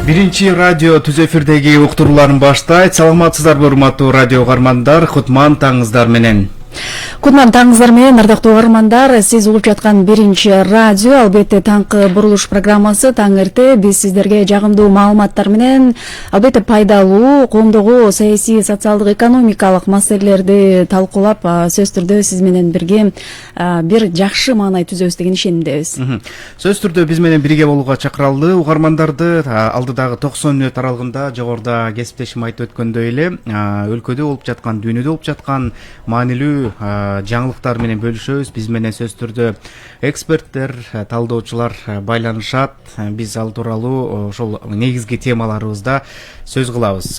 Биринчи радио түз эфирдеги уктурууларын баштайт. Саламатсыздарбы урматтуу радио угармандар, кутман таңыңыздар менен. Кутман таңыңыздар менен, ардактуу угармандар, сиз угуп жаткан биринчи радио, албетте таңкы бурулуш программасы. Таң эрте биз сиздерге жагымдуу маалыматтар менен, албетте пайдалуу, коомдогу саясий, социалдык, экономикалык маселелерди талкуулап, сөз түрдө сиз менен бирге бир жакшы маанай түзөбүз деген ишенимдебиз. Сөз түрдө биз менен бирге болууга чакыралды угармандарды. Алдыдагы 90 мүнөт аралыгында жогоруда кесиптешим айтып өткөндөй эле, өлкөдө болуп жаткан, дүйнөдө болуп жаткан маанилүү жаңылыктар менен бөлүшөбүз. Биз менен сөз түрдө эксперттер, талдоочулар байланышат. Биз ал тууралуу ошол негизги темаларыбызда сөз кылабыз.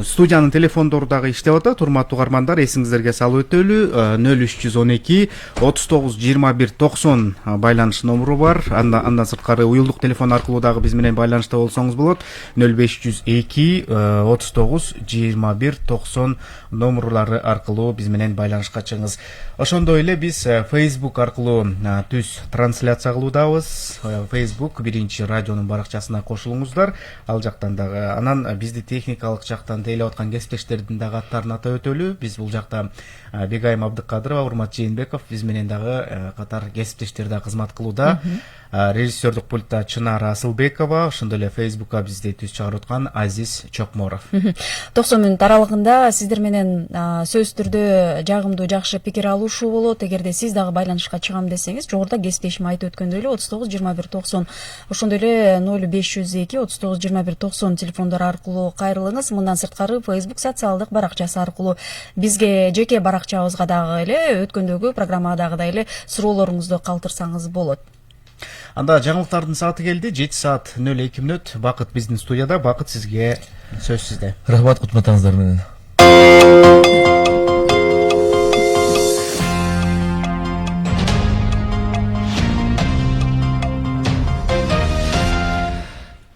Студиянын телефондору дагы иштеп атат. Урматтуу угармандар, эсиңиздерге салып өтөлү. 0312 39 21 90 байланыш номеру бар. Андан сырткары уюлдук телефон аркылуу дагы биз менен байланышта болсоңуз болот. 0502 39 21 90 номерлары аркылуу биз менен байланышка чыгыңыз. Ошондой эле биз Facebook аркылуу түз трансляция кылуудабыз. Facebook биринчи радионун баракчасына кошулуңуздар. Ал жактан дагы анан бизди техникалык жактан тейлеп аткан кесиптештердин дагы аттарын атап өтөлү. Биз бул жакта Бегайым Абдыкадырова, Урмат Жээнбеков, биз менен дагы катар кесиптештер да кызмат кылууда. Режиссердук пультта Чынара Асылбекова, ошондой эле Facebook'ка бизди түз чыгарып аткан Азиз Чокморов. 90 мүнөт аралыгында сиздер менен сөз түрдө жагымдуу жакшы пикир алышуу болот. Эгерде сиз дагы байланышка чыгам десеңиз, жогоруда кесиптешим айтып өткөндөй эле 39 21 90, ошондой эле 0502 39 21 90 телефондор аркылуу кайрылыңыз. Мындан сырткары Facebook социалдык баракчасы аркылуу бизге жеке баракчабызга дагы эле өткөндөгү программадагыдай эле суроолоруңузду калтырсаңыз болот. Анда жаңылыктардын сааты келди. 7 саат 02 мүнөт. Бакыт биздин студияда. Бакыт, сизге сөз сизде. Рахмат, кутман таңыңыздар менен.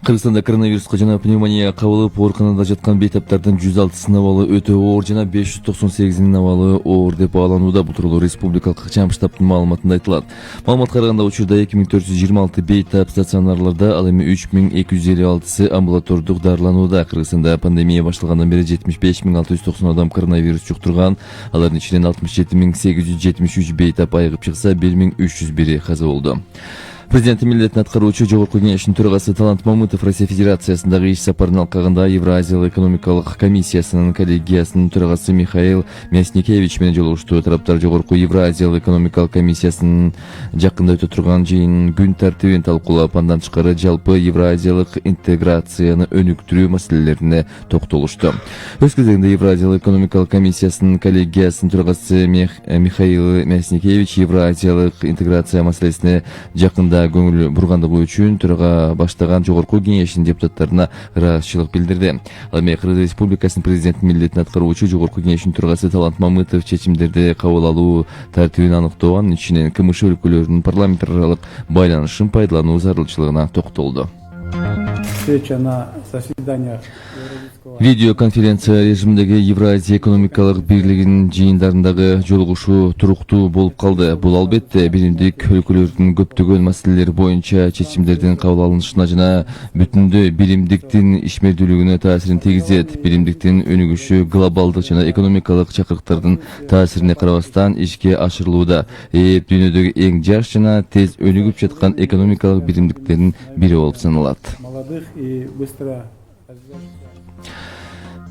Кыргызстанда коронавируска жана пневмонияга кабылып ооруканада жаткан бейтаптардын 106 абалы өтө оор жана 598 абалы оор деп бааланууда. Бул тууралуу республикалык ыкчам штабтын маалыматында айтылат. Маалыматка караганда учурда 2426 бейтап стационарларда, ал эми 3256 амбулатордук дарыланууда. Кыргызстанда пандемия башталгандан бери 75690 адам коронавирус жуктурган. Алардын ичинен 67873 бейтап айыгып чыкса, 1301 каза болду. Президент милдетин аткаруучу Жогорку кеңештин төрагасы Талант Мамытов Россия Федерациясындагы иш сапарын алкагында Евразиялык экономикалык комиссиясынын коллегиясынын төрагасы Михаил Мясникевич менен жолугушту. Тараптар Жогорку Евразиялык экономикалык комиссиясынын жакында өтө турган жыйынын күн тартибин талкуулап, андан тышкары жалпы евразиялык интеграцияны өнүктүрүү маселелерине токтолушту. Өз кезегинде Евразиялык экономикалык комиссиясынын коллегиясынын төрагасы Михаил Мясникевич евразиялык интеграция маселесине жакында көңүл бургандыгы үчүн төрага баштаган Жогорку кеңештин депутаттарына ыраазычылык билдирди. Ал эми Кыргыз Республикасынын президентин милдетин аткаруучу Жогорку кеңештин төрагасы Талант Мамытов чечимдерди кабыл алуу тартибин аныктоо, анын ичинен КМШ өлкөлөрүнүн парламент аралык байланышын пайдалануу зарылчылыгына токтолду. Встреча на заседаниях Видеоконференция режимдеги Евразия экономикалык бирлигинин жыйындарындагы жолугушуу туруктуу болуп калды. Бул албетте биримдик өлкөлөрдүн көптөгөн маселелери боюнча чечимдердин кабыл алынышына жана бүтүндөй биримдиктин ишмердүүлүгүнө таасирин тийгизет. Биримдиктин өнүгүшү глобалдык жана экономикалык чакырыктардын таасирине карабастан ишке ашырылууда. Дүйнөдөгү эң жаш жана тез өнүгүп жаткан экономикалык биримдиктердин бири болуп саналат.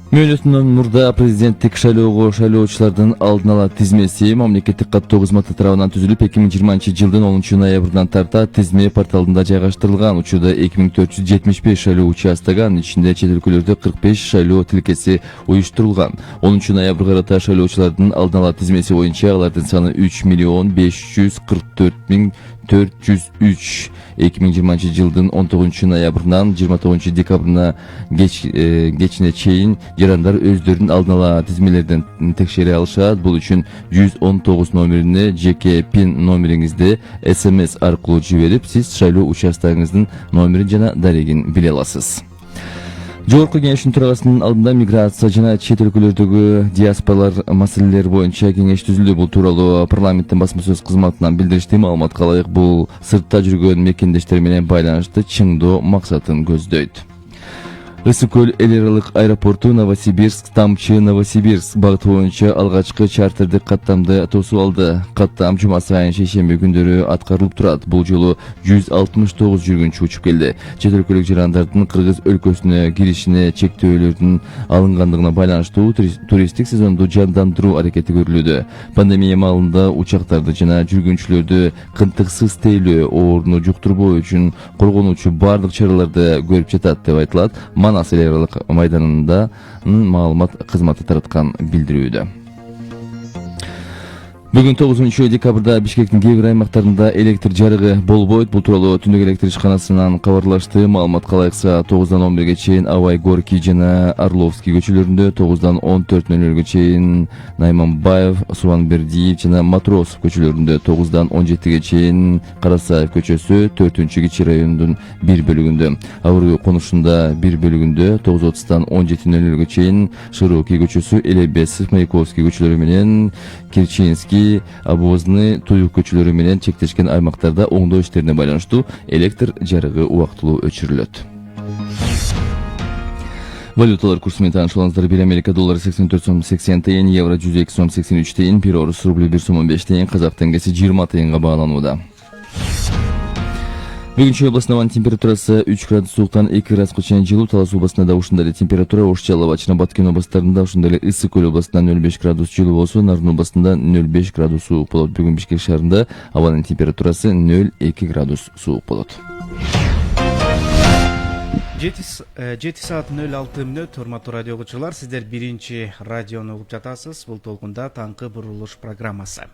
Мөөнөтүнөн мурда президенттик шайлоого шайлоочулардын алдын ала тизмеси мамлекеттик каттоо кызматы тарабынан түзүлүп, 2020 жылдын 10 ноябрынан тарта тизме порталында жайгаштырылган. Учурда 2475 шайлоо участогу, анын ичинде чет өлкөлөрдө 45 шайлоо тилкеси уюштурулган. 10 ноябрга карата шайлоочулардын алдын ала тизмеси боюнча алардын саны 3 544 403. 2020 жылдын 19 ноябрынан 29 декабрына кечине чейин жарандар өздөрүнүн алдын ала тизмелерден текшере алышат. Бул үчүн 119 номерине жеке пин номериңизди СМС аркылуу жиберип, сиз шайлоо участогуңуздун номерин жана дарегин биле аласыз. Жогорку кеңештин төрагасынын алдында миграция жана чет өлкөлөрдөгү диаспоралар маселелери боюнча кеңеш түзүлдү. Бул тууралуу парламенттин басма сөз кызматынан билдиришти. Маалыматка ылайык, бул сыртта жүргөн мекендештер менен байланышты чыңдоо максатын көздөйт. ысык көл эл аралык аэропорту Новосибирск Тамчы Новосибирск багыты боюнча алгачкы чартердик каттамды тосуп алды. Каттам жума сайын шейшемби күндөрү аткарылып турат. Бул жолу 169 жүргүнчү учуп келди. Чет өлкөлүк жарандардын Кыргыз өлкөсүнө киришине чектөөлөрдүн алынгандыгына байланыштуу туристтик сезонду жандандыруу аракети көрүлүүдө. Пандемия маалында учактарды жана жүргүнчүлөрдү кынтыксыз тейлөө оорууну жуктурбоо үчүн коргонуучу бардык чараларды көрүп жатат деп айтылат. Манас эл аралык майданында маалымат кызматы тараткан билдирүүдө. Бүгүн 9 декабрда Бишкектин кээ бир аймактарында электр жарыгы болбойт. Бул тууралуу түндүк электр ишканасынан кабарлашты. Маалыматка ылайыкса 9-дан 11-ге чейин Абай Горький жана Орловский көчөлөрүндө, 9-дан 14:00-ге чейин Найманбаев, Субанбердиев жана Матросов көчөлөрүндө, 9-дан 17-ге чейин Карасаев көчөсү 4-Кичи районунун бир бөлүгүндө, Авыргы конушунда бир бөлүгүндө, 9:30-дан 17:00-ге чейин Широкий көчөсү, Элебесов, Маяковский көчөлөрү менен Кирчинский, Обозный, Туюк көчөлөрү менен чектешкен аймактарда оңдоо иштерине байланыштуу электр жарыгы убактылуу өчүрүлөт. Валюталар курсу менен таанышууларыңыздар: 1 Америка доллары 84 сом 80 тыйын, евро 102 сом 83 тыйын, 1 орус рубль 1 сом 15 тыйын, казак теңгеси 20 тыйынга бааланууда. Бүгүн Чүй областында ауанын температурасы 3 градус сууктан 2 градуска чейин жылуу, Талас областында да ушундай эле температура, Ош Жалал, Чына Баткен областарында ушундай эле ысык көл областында 0,5 градус жылуу болсо, Нарын областында 0,5 градус суук болот. Бүгүн Бишкек шаарында абанын температурасы 0,2 градус суук болот. 7 саат 06 мүнөт. Урматтуу радио угуучулар, сиздер биринчи радиону угуп жатасыз. Бул толкунда таңкы бурулуш программасы.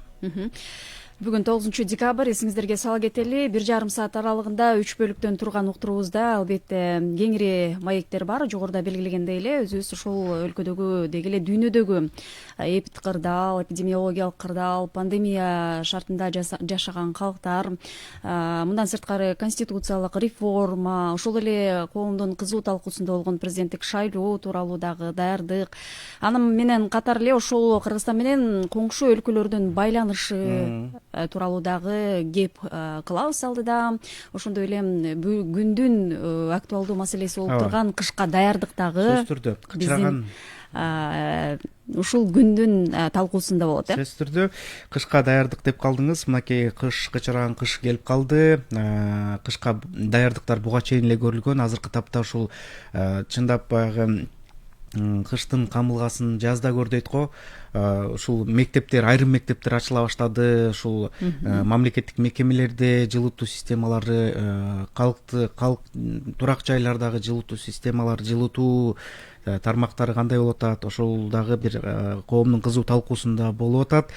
Бүгүн 9 декабрь, эсиңиздерге сала кетели. 1,5 саат аралыгында 3 бөлүктөн турган уктуруубузда албетте кеңири маектер бар. Жогоруда белгилегендей эле өзүбүз ушул өлкөдөгү деги эле дүйнөдөгү эпид кырдаал, эпидемиологиялык кырдаал, пандемия шартында жашаган калктар, мындан сырткары конституциялык реформа, ошол эле коомдун кызуу талкуусунда болгон президенттик шайлоо тууралуу дагы даярдык. Аны менен катар эле ошол Кыргызстан менен коңшу өлкөлөрдүн байланышы тууралуу дагы кеп кылабыз алдыда. Ошондой эле күндүн актуалдуу маселеси болуп турган кышка даярдык дагы сөзсүз түрдө кычыраган ушул күндүн талкуусунда болот. Сөзсүз түрдө кышка даярдык деп калдыңыз. Мынакей кыш, кычыраган кыш келип калды. Кышка даярдыктар буга чейин эле көрүлгөн. Азыркы тапта ушул чындап баягы кыштын камылгасын жазда көр дейт го. Ушул мектептер, айрым мектептер ачыла баштады. Ушул мамлекеттик мекемелерде жылытуу системалары, калк турак жайлардагы жылытуу системалары, жылытуу тармактары кандай болуп атат, ошол дагы бир коомдун кызуу талкуусунда болуп атат.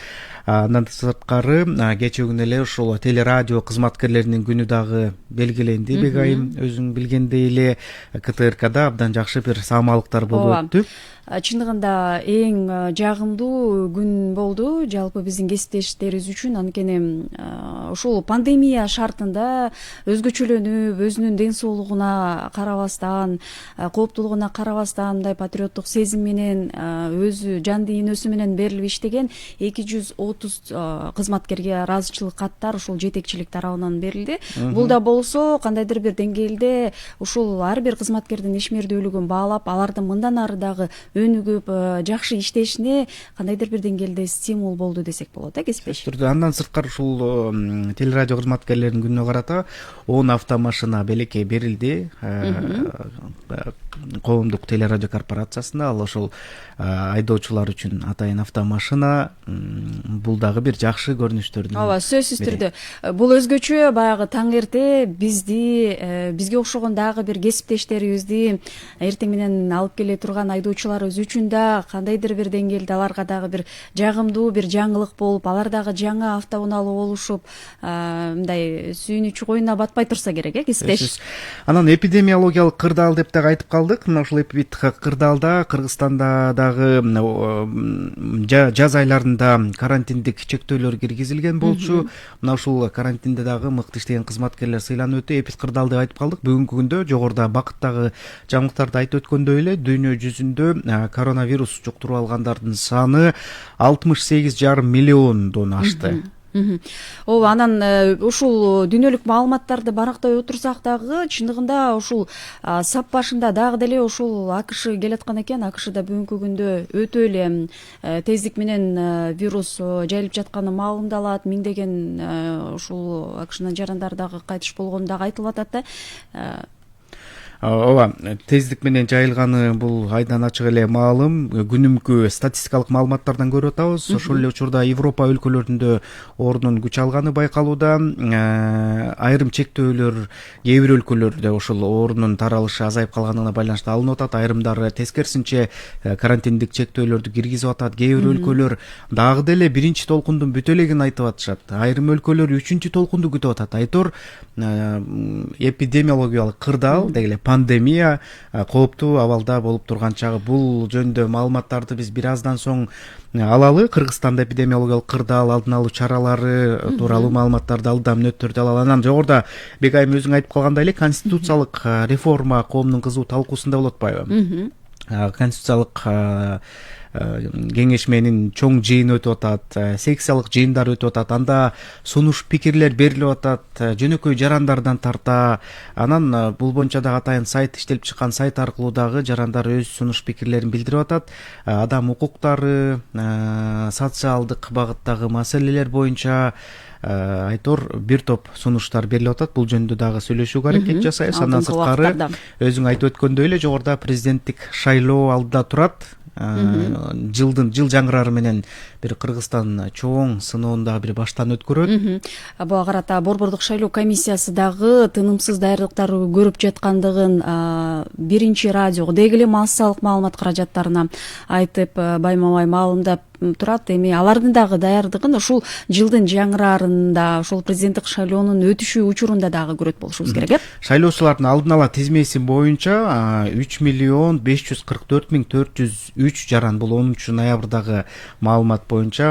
Андан сырткары кечээ күнү эле ушул телерадио кызматкерлеринин күнү дагы белгиленди. Бегайым өзүң билгендей эле КТРКда абдан жакшы бир саамалыктар болуп өттү. Чындыгында эң жагымдуу күн болду жалпы биздин кесиптештерибиз үчүн. Анткени ушул пандемия шартында өзгөчөлөнүп, өзүнүн ден соолугуна карабастан, кооптуулугуна карабастан мындай патриоттук сезим менен өзү жан дүйнөсү менен берилип иштеген 230 кызматкерге ыраазычылык каттар ушул жетекчилик тарабынан берилди. Бул да болсо кандайдыр бир деңгээлде ушул ар бир кызматкердин ишмердүүлүгүн баалап, алардын мындан ары дагы өнүгүп жакшы иштешине кандайдыр бир деңгээлде стимул болду десек болот, кесиптеш. Андан сырткары ушул телерадио кызматкерлеринин күнүнө карата 10 автомашина белекей берилди. Коомдук телерадио корпорациясына ал ошол айдоочулар үчүн атайын автомашина. Бул дагы бир жакшы көрүнүштөрдүн. Ооба, сөзсүз түрдө. Бул өзгөчө баягы таң эрте бизге окшогон дагы бир кесиптештерибизди эртең менен алып келе турган айдоочуларыбыз үчүн да кандайдыр бир деңгээлде аларга дагы бир жагымдуу бир жаңылык болуп, алар дагы жаңа автоунаалуу болушуп, мындай сүйүнүч коюна батпай турса керек, кесиптеш. Анан эпидемиологиялык кырдаал деп дагы айтып калдык. Мына ушул эпид кырдаалда Кыргызстанда дагы жаз айларында карантиндик чектөөлөр киргизилген болчу. Мына ушул карантинде дагы мыкты иштеген кызматкерлер сыйланып өтү. Эпид кырдаал деп айтып калдык. Бүгүнкү күндө жогоруда бакыттагы жаңылыктарда айтып өткөндөй эле дүйнө жүзүндө коронавирус жуктуруп алгандардын саны 68,5 миллиондон ашты. ооба, анан ушул дүйнөлүк маалыматтарды барактай отурсак дагы чындыгында ушул сап башында дагы деле ушул АКШ келаткан экен. АКШда бүгүнкү күндө өтө эле тездик менен вирус жайылып жатканы маалымдалат. Миңдеген ушул АКШнын жарандары дагы кайтыш болгону дагы айтылып атат да. Ооба, тездик менен жайылганы бул айдан ачык эле маалым. Күнүмкү статистикалык маалыматтардан көрүп атабыз. Ошол эле учурда Европа өлкөлөрүндө ордун күч алганы байкалууда. Айрым чектөөлөр кээ бир өлкөлөрдө ошол оорунун таралышы азайып калганына байланыштуу алынып атат. Айрымдары тескерисинче карантиндик чектөөлөрдү киргизип атат. Кээ бир өлкөлөр дагы деле биринчи толкундун бүтө элегин айтып атышат. Айрым өлкөлөр үчүнчү толкунду күтүп атат. Айтор эпидемиологиялык кырдаал деги пандемия кооптуу абалда болуп турган чагы. Бул жөнүндө маалыматтарды биз бир аздан соң алалы. Кыргызстанда эпидемиологиялык кырдаал алдын алуу чаралары тууралуу маалыматтарды алда мүнөттөрдү алалы. Анан жогоруда Бекайым өзүң айтып калгандай эле конституциялык реформа коомдун кызуу талкуусунда болуп атпайбы? Конституциялык кеңеш менин чоң жыйыны өтүп атат, секциялык жыйындар өтүп атат. Анда сунуш пикирлер берилип атат, жөнөкөй жарандардан тарта. Анан бул боюнча дагы атайын сайт иштелип чыккан. Сайт аркылуу дагы жарандар өз сунуш пикирлерин билдирип атат. Адам укуктары, социалдык багыттагы маселелер боюнча айтор бир топ сунуштар берилип атат. Бул жөнүндө дагы сүйлөшүүгө аракет жасайбыз. Андан сырткары өзүң айтып өткөндөй эле жогоруда президенттик шайлоо алдыда турат. Жыл жаңырары менен бир Кыргызстан чоң сыноон дагы бир баштан өткөрөт. Буга карата Борбордук шайлоо комиссиясы дагы тынымсыз даярдыктар көрүп жаткандыгын биринчи радиого деги эле массалык маалымат каражаттарына айтып байма-бай маалымдап турат. Эми алардын дагы даярдыгын ушул жылдын жаңыраарында, ушул президенттик шайлоонун өтүшү учурунда дагы көрөт болушубуз керек. Шайлоочулардын алдын ала тизмеси боюнча 3,544,403 жаран. Бул 10 ноябрдагы маалымат боюнча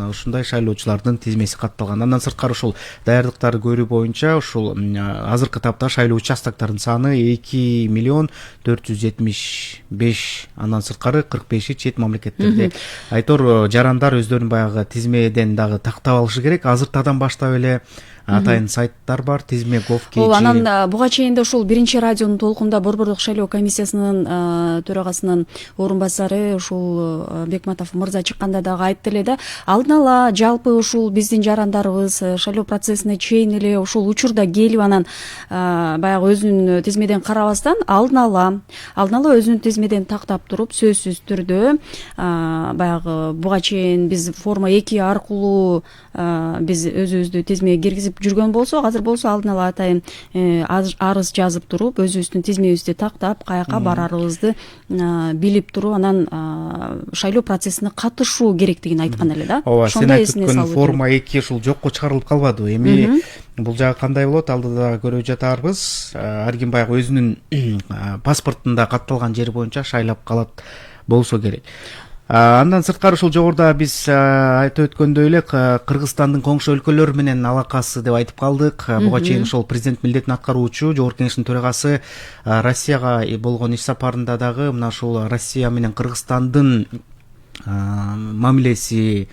ушундай шайлоочулардын тизмеси катталган. Андан сырткары ушул даярдыктарды көрүү боюнча ушул азыркы тапта шайлоо участокторунун саны 2,475. Андан сырткары 45 чет мамлекеттерде. Жарандар өздөрүн баягы тизмеден дагы тактап алышы керек. Азыртадан баштап эле атайын сайттар бар, тизме gov.kg. Анан буга чейин да ушул биринчи радионун толкунда Борбордук шайлоо комиссиясынын төрагасынын орун басары ушул Бекматов мырза чыкканда дагы айтты эле да, алдын ала жалпы ушул биздин жарандарыбыз шайлоо процессине чейин эле ушул учурда келип анан баягы өзүнүн тизмеден карабастан алдын ала өзүнүн тизмеден тактап туруп сөзсүз түрдө баягы буга чейин биз форма 2 аркылуу биз өзүбүздү тизмеге киргизип жүргөн болсок, азыр болсо алдын ала атайын арыз жазып туруп өзүбүздүн тизмебизди тактап каяка барарыбызды билип туруп анан шайлоо процессине катышуу керектигин айткан эле да. Ооба, сен айтып өткөн форма 2 ушул жокко чыгарылып калбадыбы? Эми бул жагы кандай болот? Алдыда көрүп жатарбыз. Ар ким баягы өзүнүн паспортунда катталган жери боюнча шайлап калат болсо керек. Андан сырткары ушул жогоруда биз айтып өткөндөй эле Кыргызстандын коңшу өлкөлөр менен алакасы деп айтып калдык. Буга чейин ошол президент милдетин аткаруучу Жогорку Кеңештин төрагасы Россияга болгон иш сапарында дагы мына ушул Россия менен Кыргызстандын мамилеси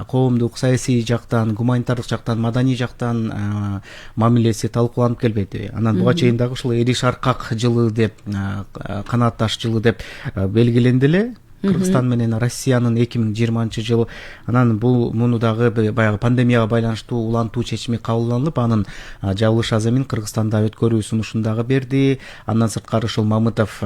коомдук, саясий жактан, гуманитардык жактан, маданий жактан мамилеси талкууланып келбеди. Анан буга чейин дагы ушул Эри Шаркак жылы деп, канаатташ жылы деп белгиленди эле. Кыргызстан менен Россиянын 2020-жылы. Анан муну дагы баягы пандемияга байланыштуу улантуу чечими кабылданып, анын жабылыш аземин Кыргызстанда өткөрүү сунушун дагы берди. Андан сырткары ушул Мамытов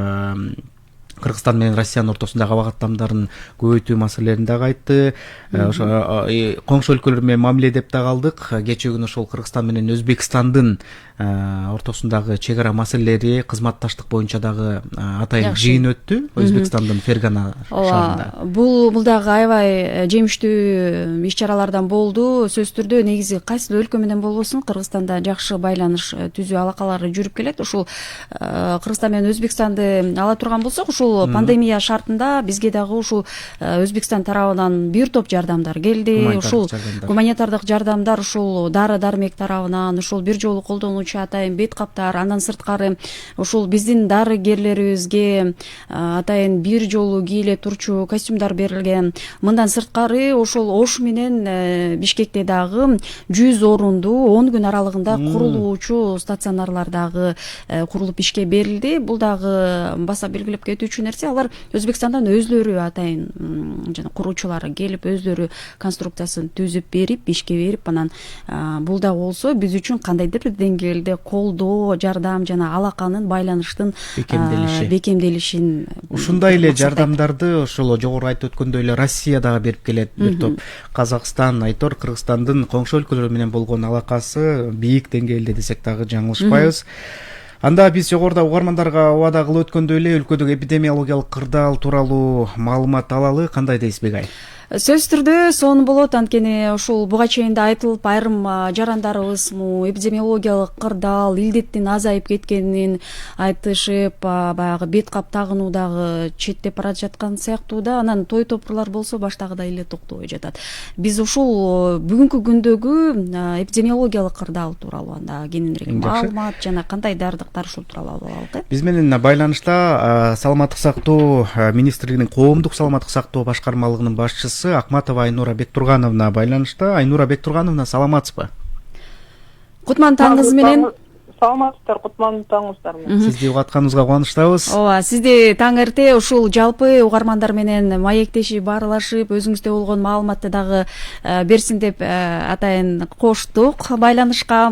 Кыргызстан менен Россиянын ортосундагы аба каттамдарын көбөйтүү маселелерин дагы айтты. Коңшу өлкөлөр менен мамиле деп дагы алдык. Кечээ күнү ошол Кыргызстан менен Өзбекстандын ортосундагы чек ара маселелери, кызматташтык боюнча дагы атайын жыйын өттү Өзбекстандын Фергана шаарында. Бул дагы аябай жемиштүү иш-чаралардан болду. Сөзсүз түрдө негизи кайсы өлкө менен болбосун Кыргызстанда жакшы байланыш түзүү алакалары жүрүп келет. Ушул Кыргызстан менен Өзбекстанды ала турган болсок, ушул ушул пандемия шартында бизге дагы ушул Өзбекстан тарабынан бир топ жардамдар келди. Ушул гуманитардык жардамдар ушул дары дармек тарабынан, ушул бир жолу колдонуучу атайын бет каптар, андан сырткары ушул биздин дарыгерлерибизге атайын бир жолу кийле турчу костюмдар берилген. Мындан сырткары ошол Ош менен Бишкекте дагы 100 орундуу 10 күн аралыгында курулуучу стационарлар дагы курулуп ишке берилди. Бул дагы баса белгилеп кетүүчү нерсе. Алар Өзбекстандан өзлөрү атайын жана куруучулары келип өзлөрү конструкциясын түзүп берип, ишке берип, анан бул да болсо биз үчүн кандайдыр бир деңгээлде колдоо, жардам жана алаканын байланыштын бекемделишин. Ушундай эле жардамдарды ошол жогору айтып өткөндөй эле Россия дагы берип келет. Бир топ Казакстан, Айтор, Кыргызстандын коңшу өлкөлөр менен болгон алакасы бийик деңгээлде десек дагы жаңылышпайбыз. Анда биз жогоруда угармандарга убада кылып өткөндөй эле өлкөдөгү эпидемиологиялык кырдаал тууралуу маалымат алалы. Кандай дейсиз Бегай? Сөзсүз түрдө сонун болот, анткени ушул буга чейин да айтылып, айрым жарандарыбыз эпидемиологиялык кырдаал, илдеттин азайып кеткенин айтышып, баягы бет кап тагынуу дагы четтеп бара жаткан сыяктуу да. Анан той топурлар болсо баштагыдай эле токтобой жатат. Биз ушул бүгүнкү күндөгү эпидемиологиялык кырдаал тууралуу анда кененирээк маалымат жана кандай дардыктар ушул тууралуу алып алалы. Биз менен байланышта саламаттык сактоо министрлигинин коомдук саламаттык сактоо башкармалыгынын башчысы Акматова Айнура Бектургановна байланышта. Айнура Бектургановна, саламатсызбы? Кутман таңыңыз менен. Саламатсыздар, кутман таңыңыздар менен. Сизди угатканыбызга кубанычтабыз. Ооба, сизди таң эрте ушул жалпы угармандар менен маектешип, баарлашып, өзүңүздө болгон маалыматты дагы берсин деп атайын коштук байланышка.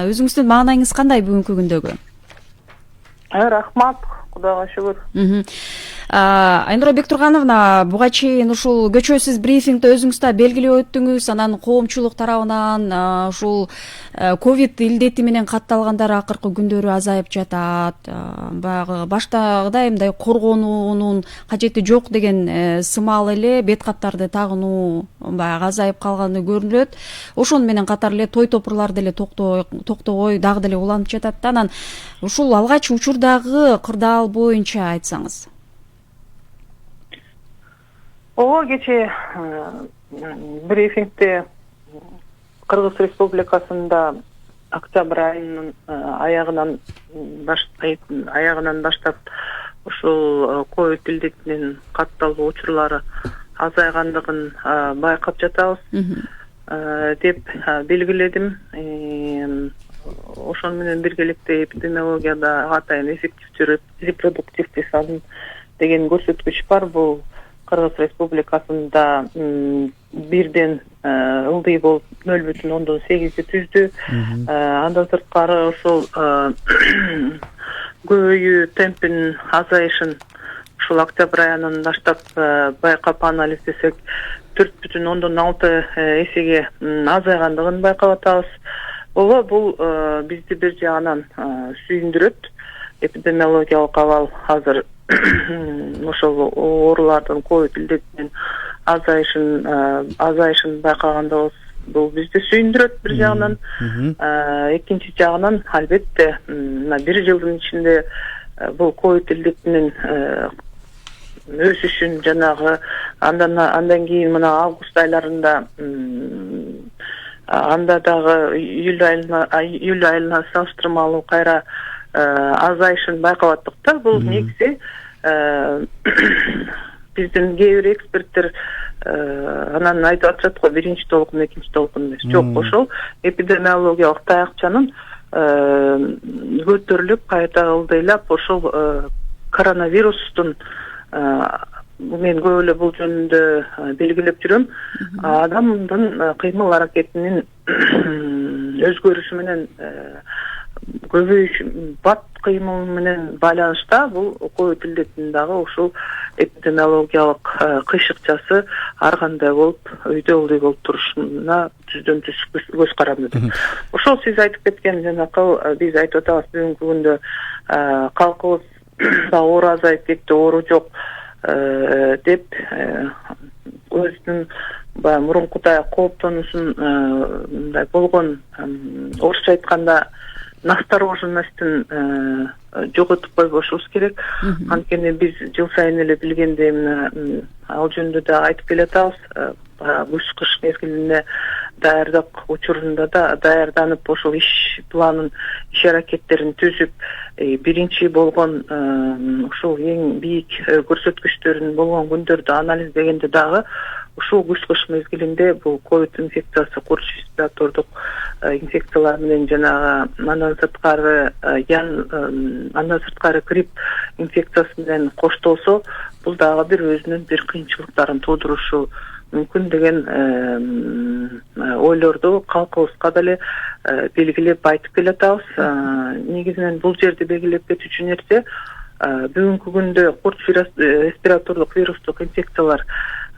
Өзүңүздүн маанайыңыз кандай бүгүнкү күндөгү? Рахмат, Кудайга шүгүр. Айнура Бектургановна, буга чейин ушул көчөсүз брифингде өзүңүз да белгилеп өттүңүз. Анан коомчулук тарабынан ушул ковид илдети менен катталгандар акыркы күндөрү азайып жатат. Баягы баштагыдай мындай коргонуунун кажети жок деген сымал эле бет каптарды тагынуу баягы азайып калганы көрүнөт. Ошону менен катар эле той топурлар деле токтобой дагы деле уланып жатат. Анан ушул алгач учурдагы кырдаал боюнча айтсаңыз. Кече брифингде Кыргыз Республикасында октябрь айынын аягынан баштап ушул ковид илдетинин катталуу учурлары азайгандыгын байкап жатабыз деп белгиледим. Ошону менен биргеликте эпидемиологияда атайын эффективдүү репродуктивдүү сан деген көрсөткүч бар. Бул Кыргыз Республикасында бирден ылдый болуп 0,8 түздү. Андан сырткары ошол көбөйүү темпинин азайышын ушул октябрь айынан баштап байкап анализдесек 4,6 эсеге азайгандыгын байкап атабыз. Бул бизди бир жагынан сүйүндүрөт. Эпидемиологиялык абал азыр ошол оорулардын ковид илдетинин азайышын байкаганда бул бизди сүйүндүрөт бир жагынан. Экинчи жагынан албетте бир жылдын ичинде бул ковид илдетинин өсүшүн жанагы андан кийин мына август айларында анда дагы июль айына салыштырмалуу кайра азайышын байкап аттык да. Бул негизи биздин кээ бир эксперттер анан айтып атышат го биринчи толкун, экинчи толкун эмес. Жок, ошол эпидемиологиялык таякчанын көтөрүлүп кайта ылдыйлап ошол коронавирустун мен көп эле бул жөнүндө белгилеп жүрөм. Адамдын кыймыл аракетинин өзгөрүшү менен көбөйүш бат кыймыл менен байланышта бул ковид илдетинин дагы ушул эпидемиологиялык кыйшыкчасы ар кандай болуп өйдө ылдый болуп турушуна жүздөн жүз көз каранды. Ошол сиз айтып кеткен жанакы биз айтып атабыз бүгүнкү күндө калкыбыз оору азайып кетти, оору жок деп өзүнүн баягы мурункудай кооптонуусун мындай болгон орусча айтканда настороженностьтун жоготуп койбошубуз керек. Анткени биз жыл сайын эле билгендей мына ал жөнүндө да айтып келатабыз. Күз кыш мезгилине даярдык учурунда да даярданып ошол иш планын, иш аракеттерин түзүп, биринчи болгон ушул эң бийик көрсөткүчтөрүн болгон күндөрдү анализдегенде дагы ушул күз кыш мезгилинде бул ковид инфекциясы, курч респиратордук инфекциялар менен жанагы андан сырткары грипп инфекциясы менен коштолсо, бул дагы бир өзүнүн бир кыйынчылыктарын туудурушу мүмкүн деген ойлорду калкыбызга деле белгилеп айтып келатабыз. Негизинен бул жерде белгилеп кетүүчү нерсе, бүгүнкү күндө курч респиратордук вирустук инфекциялар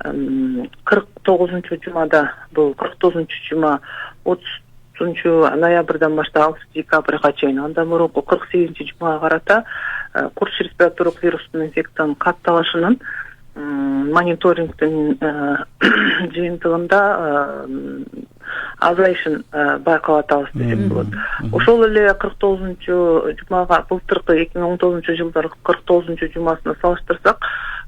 49-жумада, бул 49-жума 30 ноябрдан баштап 6 декабрга чейин, андан мурунку 48-жумага карата курч респиратордук вирустун инфекциянын катталышынын мониторингдин жыйынтыгында азайышын байкап атабыз десек болот. Ошол эле 49-жумага, былтыркы 2019-жылдары 49-жумасына салыштырсак,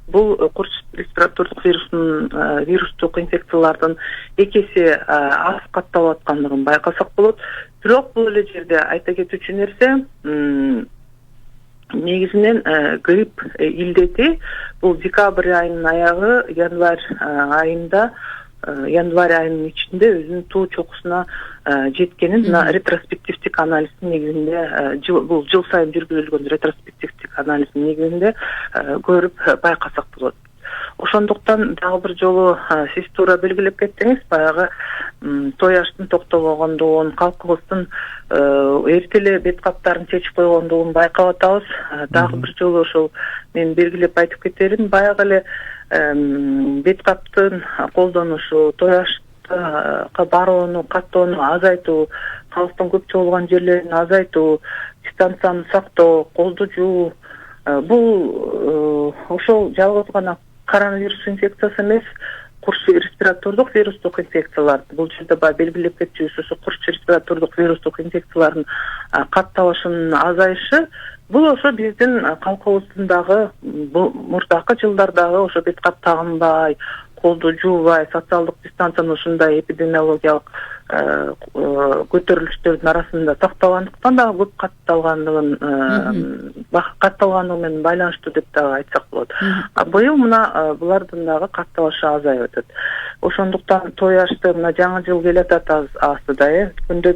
бул курч респиратордук вирустук инфекциялардын 2 эсе аз катталып аткандыгын байкасак болот. Бирок бул эле жерде айта кетүүчү нерсе, негизинен грипп илдети бул декабрь айынын аягы, январь айынын ичинде өзүнүн туу чокусуна жеткенин ретроспективдик анализдин негизинде, бул жыл сайын жүргүзүлгөн ретроспективдик анализдин негизинде көрүп байкасак болот. Ошондуктан дагы бир жолу сиз туура белгилеп кеттиңиз, баягы той аштын токтобогондугун, калкыбыздын эртеле бет каптарын чечип койгондугун байкап атабыз. Дагы бир жолу ошол мен белгилеп айтып кетерим, баягы эле бет каптын колдонушу, той ашка барууну, каттоону азайтуу, калктын көп чогулган жерлерин азайтуу, дистанцияны сактоо, колду жуу, бул ошол жалгыз гана коронавирус инфекциясы эмес, курч респиратордук вирустук инфекциялар. Бул жерде белгилеп кетүүсү курч респиратордук вирустук инфекциялардын катталышынын азайышы, бул ошо биздин калкыбыздын дагы мурдакы жылдардагы ошо бет кап тагынбай, колду жуубай, социалдык дистанцияны ушундай эпидемиологиялык көтөрүлүштөрдүн арасында сакталгандыктан дагы көп катталгандыгы менен байланыштуу деп дагы айтсак болот. Быйыл мына булардын дагы катталышы азайып атат. Ошондуктан той ашты мына жаңы жыл келатат астыда, күндө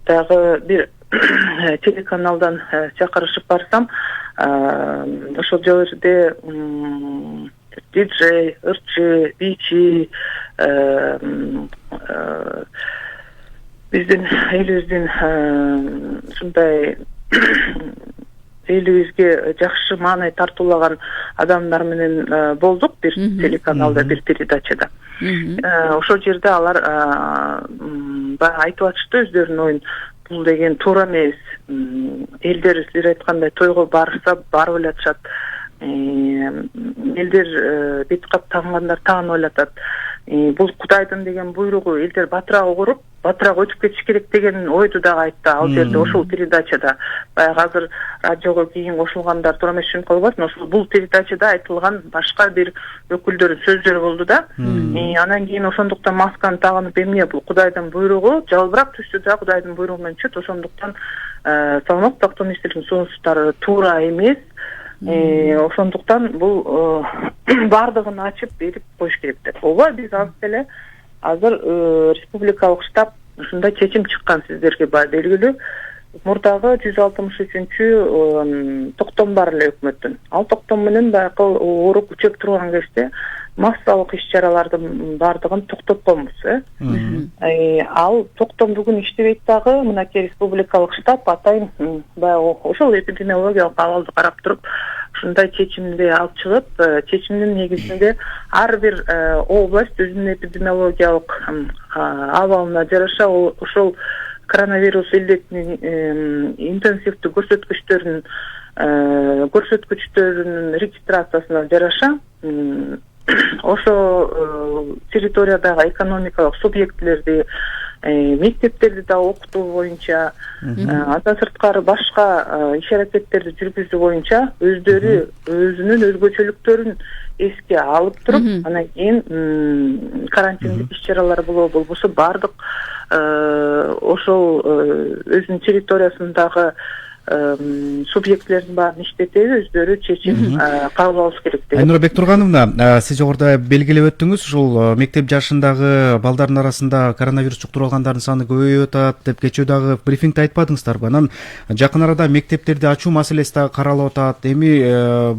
дагы бир телеканалдан чакырышып барсам, ошол жерде диджей, ырчы, бийчи, биздин элибиздин ушундай элибизге жакшы маанай тартуулаган адамдар менен болдук бир телеканалда, бир передачада. Ошол жерде алар айтып атышты өздөрүнүн оюн. Бул деген туура эмес. Элдер силер айткандай тойго барып элатышат. Элдер бет кап тагынгандар тагынып элатат. Бул Кудайдын деген буйругу, элдер батыраак угуруп, батыраак өтүп кетиш керек деген ойду дагы айтты ал жерде, ошол передачада. Баягы азыр радиого кийин кошулгандар туура эмес түшүнүп калбасын, ошол бул передачада айтылган башка бир өкүлдөрдүн сөздөрү болду да. Анан кийин ошондуктан масканы тагынып, эмне бул Кудайдын буйругу, жалбырак түштү да Кудайдын буйругу менен түшөт, ошондуктан саламаттык сактоо министрлигинин сунуштары туура эмес. Ошондуктан бул бардыгын ачып берип коюш керек деп. Ооба, биз эле азыр республикалык штаб ушундай чечим чыккан, сиздерге белгилүү. Мурдагы 160-үчүнчү токтом бар эле өкмөттүн. Ал токтом менен баягы оорук күчөп турган кезде массалык иш-чаралардын бардыгын токтоп коймуш. Ал токтом бүгүн иштебейт дагы, мынакей республикалык штаб атайын баягы ошол эпидемиологиялык абалды карап туруп, ушундай чечимди алып чыгып, чечимдин негизинде ар бир область өзүнүн эпидемиологиялык абалына жараша ошол коронавирус илдетинин интенсивдүү көрсөткүчтөрүнүн регистрациясына жараша ошо территориядагы экономикалык субъектилерди мектептерди да окутуу боюнча андан сырткары башка иш аракеттерди жүргүзүү боюнча өздөрү өзүнүн өзгөчөлүктөрүн эске алып туруп анан кийин карантиндик иш чаралар болбосо баардык ошол өзүнүн территориясындагы субъектилердин баарын иштетеби өздөрү чечим кабыл алыш керек деп. Айнура Бектургановна, сиз жогоруда белгилеп өттүңүз, ушул мектеп жашындагы балдардын арасында коронавирус жуктуруп алгандардын саны көбөйүп атат деп кечээ дагы брифингде айтпадыңыздарбы? Анан жакын арада мектептерди ачуу маселеси дагы каралып атат. Эми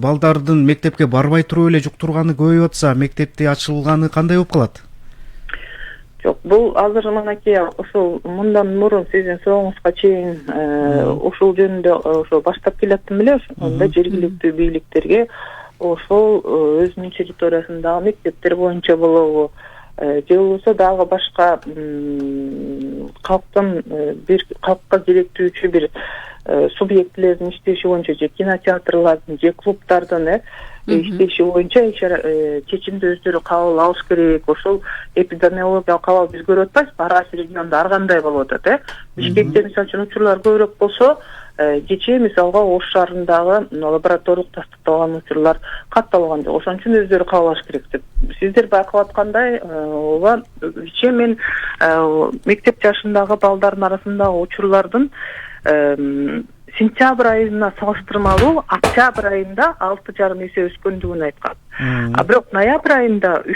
балдардын мектепке барбай туруп эле жуктурганы көбөйүп атса, мектепти ачылганы кандай болуп калат? Жок, бул азыр мынакей ушул мындан мурун сиздин сурооңузга чейин ушул жөнүндө ошо баштап келаттым эле, ошондо жергиликтүү бийликтерге ошол өзүнүн территориясындагы мектептер боюнча болобу же болбосо дагы башка калкка керектүүчү бир субъектилердин иштеши боюнча же кинотеатрлардын же клубдардын иштеши боюнча чечимди өздөрү кабыл алыш керек. Ошол эпидемиологиялык абал биз көрүп атпайбызбы, ар кайсы региондо ар кандай болуп атат. Бишкекте мисалы үчүн учурлар көбүрөөк болсо, кечээ мисалга Ош шаарындагы лабораториялык тастыкталган учурлар катталган жок. Ошон үчүн өздөрү кабыл алыш керек деп. Сиздер байкап аткандай, ооба, кечээ мен мектеп жашындагы балдардын арасындагы учурлардын сентябрь айына салыштырмалуу октябрь айында 6,5 эсе өскөндүгүн айткан. А бирок ноябрь айында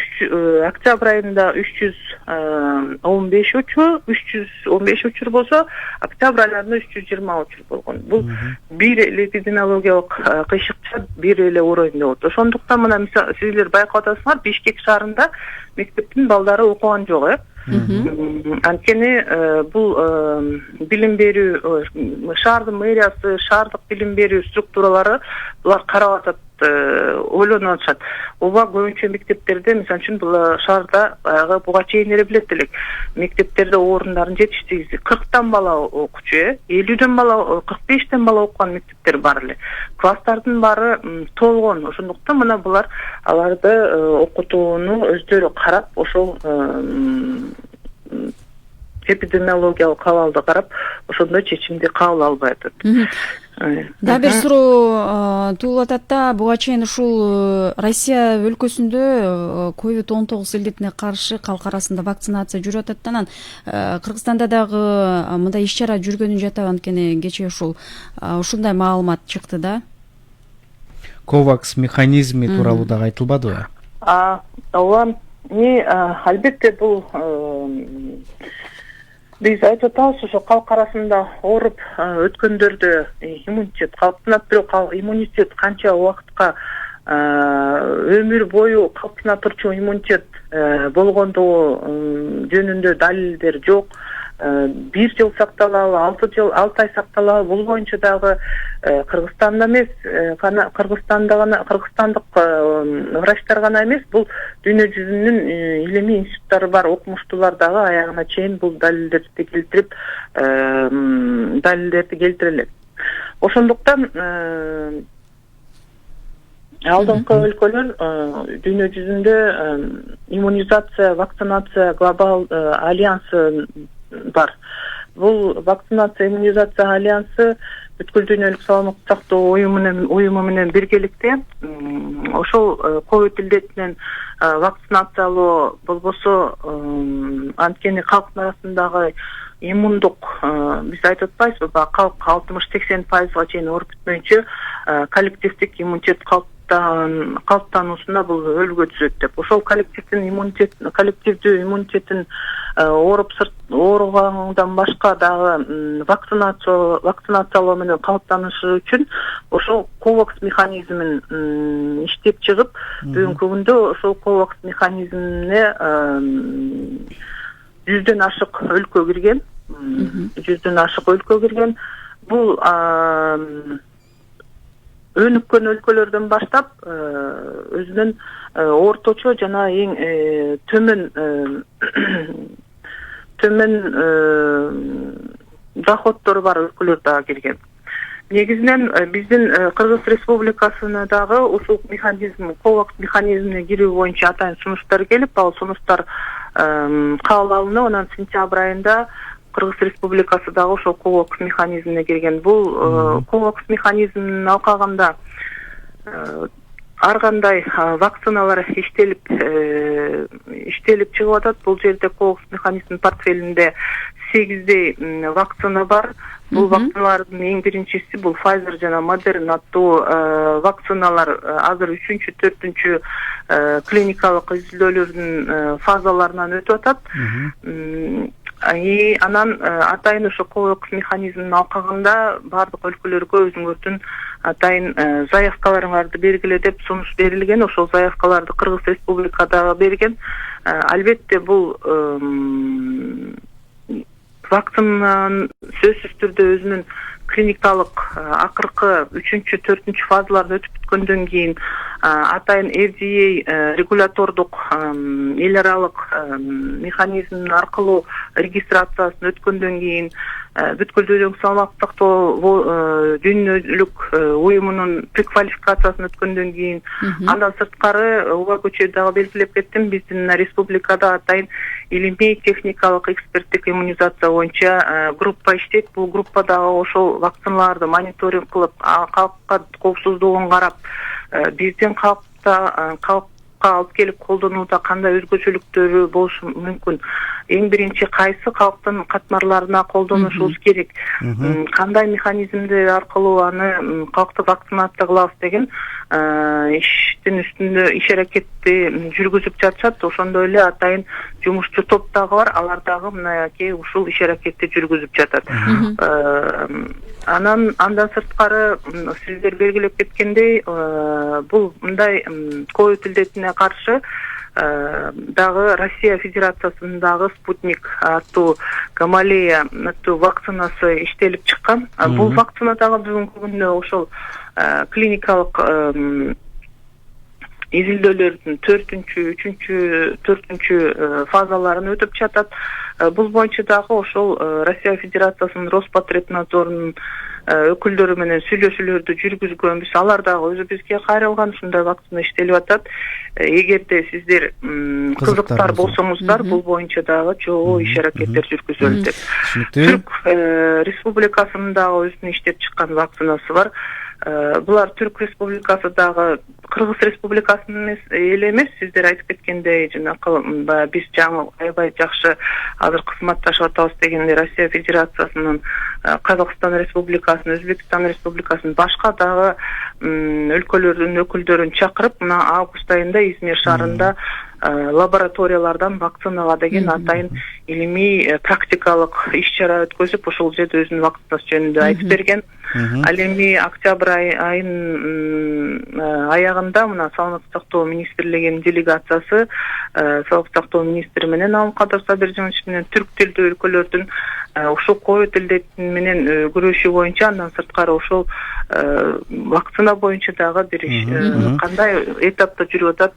октябрь айында 315 учур болсо, октябрь айында 320 учур болгон. Бул бир эле эпидемиологиялык кыйшыкча бир эле уровенде болот. Ошондуктан мына мисалы сиздер байкап атасыңар, Бишкек шаарында мектептин балдары окуган жок, Анткени бул билим берүү шаардын мэриясы, шаардык билим берүү структуралары булар карап атат, ойлонуп атышат. Ооба, көбүнчө мектептерде, мисалы үчүн бул шаарда баягы буга чейин эле билет элек. Мектептерде орундардын жетиштиги 40тан бала окучу, 50дөн бала, 45тен бала окуган мектептер бар эле. Класстардын баары толгон. Ошондуктан мына булар аларды окутууну өздөрү карап, ошол эпидемиологиялык абалды карап, ошондой чечимди кабыл албай атат. Дагы бир суроо туулуп атат да, буга чейин ушул Россия өлкөсүндө COVID-19 илдетине каршы калк арасында вакцинация жүрүп атат. Анан Кыргызстанда дагы мындай иш чара жүргөнүн жатабы, анткени кечээ ушундай маалымат чыкты да. Ковакс механизми тууралуу дагы айтылбадыбы? Ооба, албетте бул биз айтып атабыз, ошо калк арасында ооруп өткөндөрдө иммунитет калктанат, бирок иммунитет канча убакытка өмүр бою калктана турчу иммунитет болгондугу жөнүндө далилдер жок. 1 жыл сакталабы, 6 ай сакталабы, бул боюнча дагы Кыргызстанда эмес, кыргызстандык врачтар гана эмес, бул дүйнө жүзүнүн илимий институттары бар окумуштуулар дагы аягына чейин бул далилдерди келтире элек. Ошондуктан алдыңкы өлкөлөр дүйнө жүзүндө иммунизация, вакцинация глобал альянсы бар. Бул вакцинация, иммунизация альянсы бүткүл дүйнөлүк саламаттык сактоо уюму менен биргеликте ошол ковид илдетинен вакцинациялоо болбосо, анткени калктын арасындагы иммундук биз айтып атпайбызбы, калк 60-80%га чейин ооруп бүтмөйүнчө коллективдик иммунитет калктануусуна бул өлгө түзөт деп. Ошол коллективдүү иммунитеттин ооругандан башка дагы вакцинациялоо менен калктанышы үчүн ошол ковакс механизмин иштеп чыгып, бүгүнкү күндө ошол ковакс механизмине 100дөн ашык өлкө кирген. Бул өнүккөн өлкөлөрдөн баштап өзүнүн орточо жана эң төмөн доходтору бар өлкөлөр дагы кирген. Негизинен биздин Кыргыз Республикасына дагы ушул механизм, ковакс механизмине кирүү боюнча атайын сунуштар келип, ал сунуштар кабыл алынып, анан сентябрь айында Кыргыз Республикасы дагы ошол COVAX механизмине кирген. Бул COVAX механизминин алкагында ар кандай вакциналар иштелип чыгып атат. Бул жерде COVAX механизминин портфелинде 8 вакцина бар. Бул вакциналардын эң биринчиси бул Pfizer жана Moderna аттуу вакциналар азыр 3-4 клиникалык изилдөөлөрдүн фазаларынан өтүп атат. Анан атайын ошо COVAX механизминин алкагында бардык өлкөлөргө өзүңөрдүн атайын заявкаларыңарды бергиле деп сунуш берилген. Ошол заявкаларды Кыргыз Республикадагы берген. Албетте бул вакцинанын сөзсүз түрдө өзүнүн клиникалык акыркы 3-4 фазаларын өтүп бүткөндөн кийин атайын FDA регулятордук эл аралык механизм аркылуу регистрациясын өткөндөн кийин бүткүл дүйнөлүк саламаттык сактоо дүйнөлүк уюмунун преквалификациясын өткөндөн кийин андан сырткары уга көчөй дагы белгилеп кеттим. Биздин республикада атайын илимий техникалык эксперттик иммунизация боюнча группа иштейт. Бул группадагы ошол вакциналарды мониторинг кылып, калкка коопсуздугун карап, биздин калкка алып келип колдонууда кандай өзгөчөлүктөрү болушу мүмкүн, эң биринчи кайсы калктын катмарларына колдонушубуз керек, кандай механизмдер аркылуу аны калкты вакцинация кылабыз деген иштин үстүндө иш аракетти жүргүзүп жатышат. Ошондой эле атайын жумушчу топ дагы бар, алар дагы мынакей ушул иш аракетти жүргүзүп жатат. Андан сырткары сиздер белгилеп кеткендей, бул мындай ковид илдетине каршы дагы Россия Федерациясындагы Спутник аттуу Гамалея аттуу вакцинасы иштелип чыккан. Бул вакцина дагы бүгүнкү күндө ошол клиникалык изилдөөлөрдүн 4-3-4 фазаларын өтүп жатат. Бул боюнча дагы ошол Россия Федерациясынын Роспотребнадзорунун өкүлдөрү менен сүйлөшүүлөрдү жүргүзгөнбүз. Алар дагы өзү бизге кайрылган, ушундай вакцина иштелип атат. Эгерде сиздер кызыктар болсоңуздар, бул боюнча дагы чогуу иш аракеттер жүргүзөлүт деп. Түрк Республикасынын дагы өзүнүн иштеп чыккан вакцинасы бар. Булар Түрк Республикасы дагы Кыргыз Республикасынын эле эмес, сиздер айтып кеткендей, жанакы биз жаңы аябай жакшы азыр кызматташып атабыз дегендей Россия Федерациясынын, Казакстан Республикасынын, Өзбекстан Республикасынын, башка дагы өлкөлөрдүн өкүлдөрүн чакырып, мына август айында Измир шаарында лабораториялардан вакцинага деген атайын илимий практикалык иш-чара өткөзүп, ошол жерде өзүнүн вакцинасы жөнүндө айтып берген. Ал эми октябрь айынын аягында мына Саламаттык сактоо министрлигинин делегациясы Саламаттык сактоо министри менен Алымкадыр Сабиржанович менен түрк тилдүү өлкөлөрдүн ушул ковид илдети менен күрөшүү боюнча, андан сырткары ошол вакцина боюнча дагы бир кандай этапта жүрүп атат,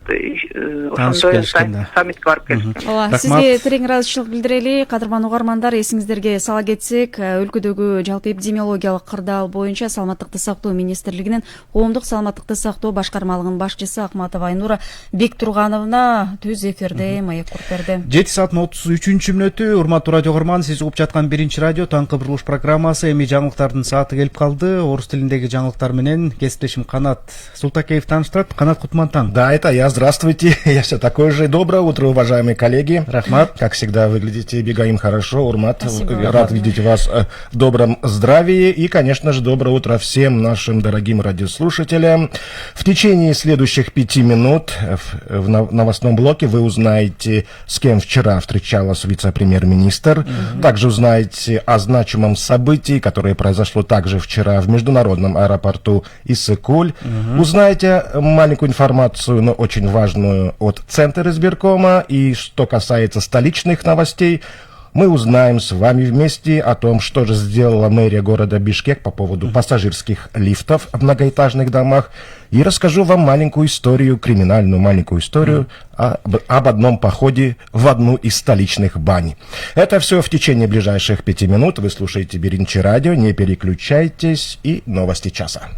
ошондой саммитке барып келишти. Ооба, сизге терең ыраазычылык билдирели. Кадырман угармандар, эсиңиздерге сала кетсек, өлкөдөгү жалпы эпидемиологиялык кырдаал боюнча Саламаттыкты сактоо министрлигинин коомдук саламаттыкты сактоо башкармалыгынын башчысы Акматова Айнура Бектургановна түз эфирде маек куруп берди. 7:33 урматтуу радио угарман, сиз угуп жаткан биринчи радио таңкы бурулуш программасы. Эми жаңылыктардын сааты келип калды. Орус тилиндеги жаңылыктар менен кесиптешим Канат Султакеев тааныштырат. Канат, кутмантаң. Да, это я. Здравствуйте. Я все такое же. Доброе утро, уважаемые коллеги. Рахмат. Как всегда, выглядите, Бегаим, хорошо. Урмат, спасибо. Рад видеть вас в добром здравии. И, конечно же, доброе утро всем нашим дорогим радиослушателям. В течение следующих 5 минут в новостном блоке вы узнаете, с кем вчера встречалась вице-премьер-министр. Также узнаете о значимом событии, которое произошло также вчера в международном аэропорту Иссык-Куль. Узнаете маленькую информацию, но очень важную от Центра избиркома. И что касается столичных новостей, мы узнаем с вами вместе о том, что же сделала мэрия города Бишкек по поводу пассажирских лифтов в многоэтажных домах. И расскажу вам маленькую историю, криминальную маленькую историю об одном походе в одну из столичных бань. Это все в течение ближайших 5 минут. Вы слушаете Биринчи радио, не переключайтесь, и новости часа.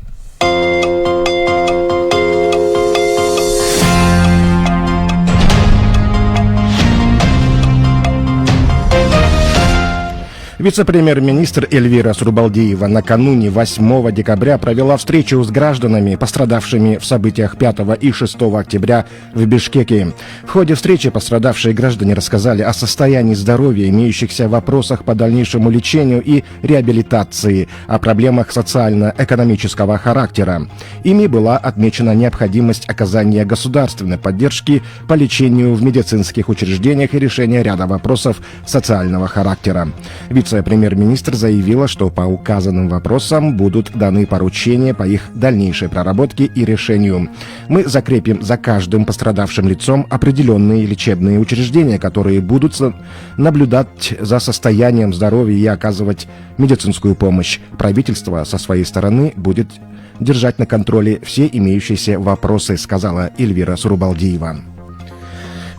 Вице-премьер-министр Эльвира Сурбалдиева накануне 8 декабря провела встречу с гражданами, пострадавшими в событиях 5 и 6 октября в Бишкеке. В ходе встречи пострадавшие граждане рассказали о состоянии здоровья, имеющихся вопросах по дальнейшему лечению и реабилитации, о проблемах социально-экономического характера. Ими была отмечена необходимость оказания государственной поддержки по лечению в медицинских учреждениях и решения ряда вопросов социального характера. Вице-премьер-министр заявила, что по указанным вопросам будут даны поручения по их дальнейшей проработке и решению. Мы закрепим за каждым пострадавшим лицом определенные лечебные учреждения, которые будут наблюдать за состоянием здоровья и оказывать медицинскую помощь. Правительство со своей стороны будет держать на контроле все имеющиеся вопросы, сказала Эльвира Сурбалдиева.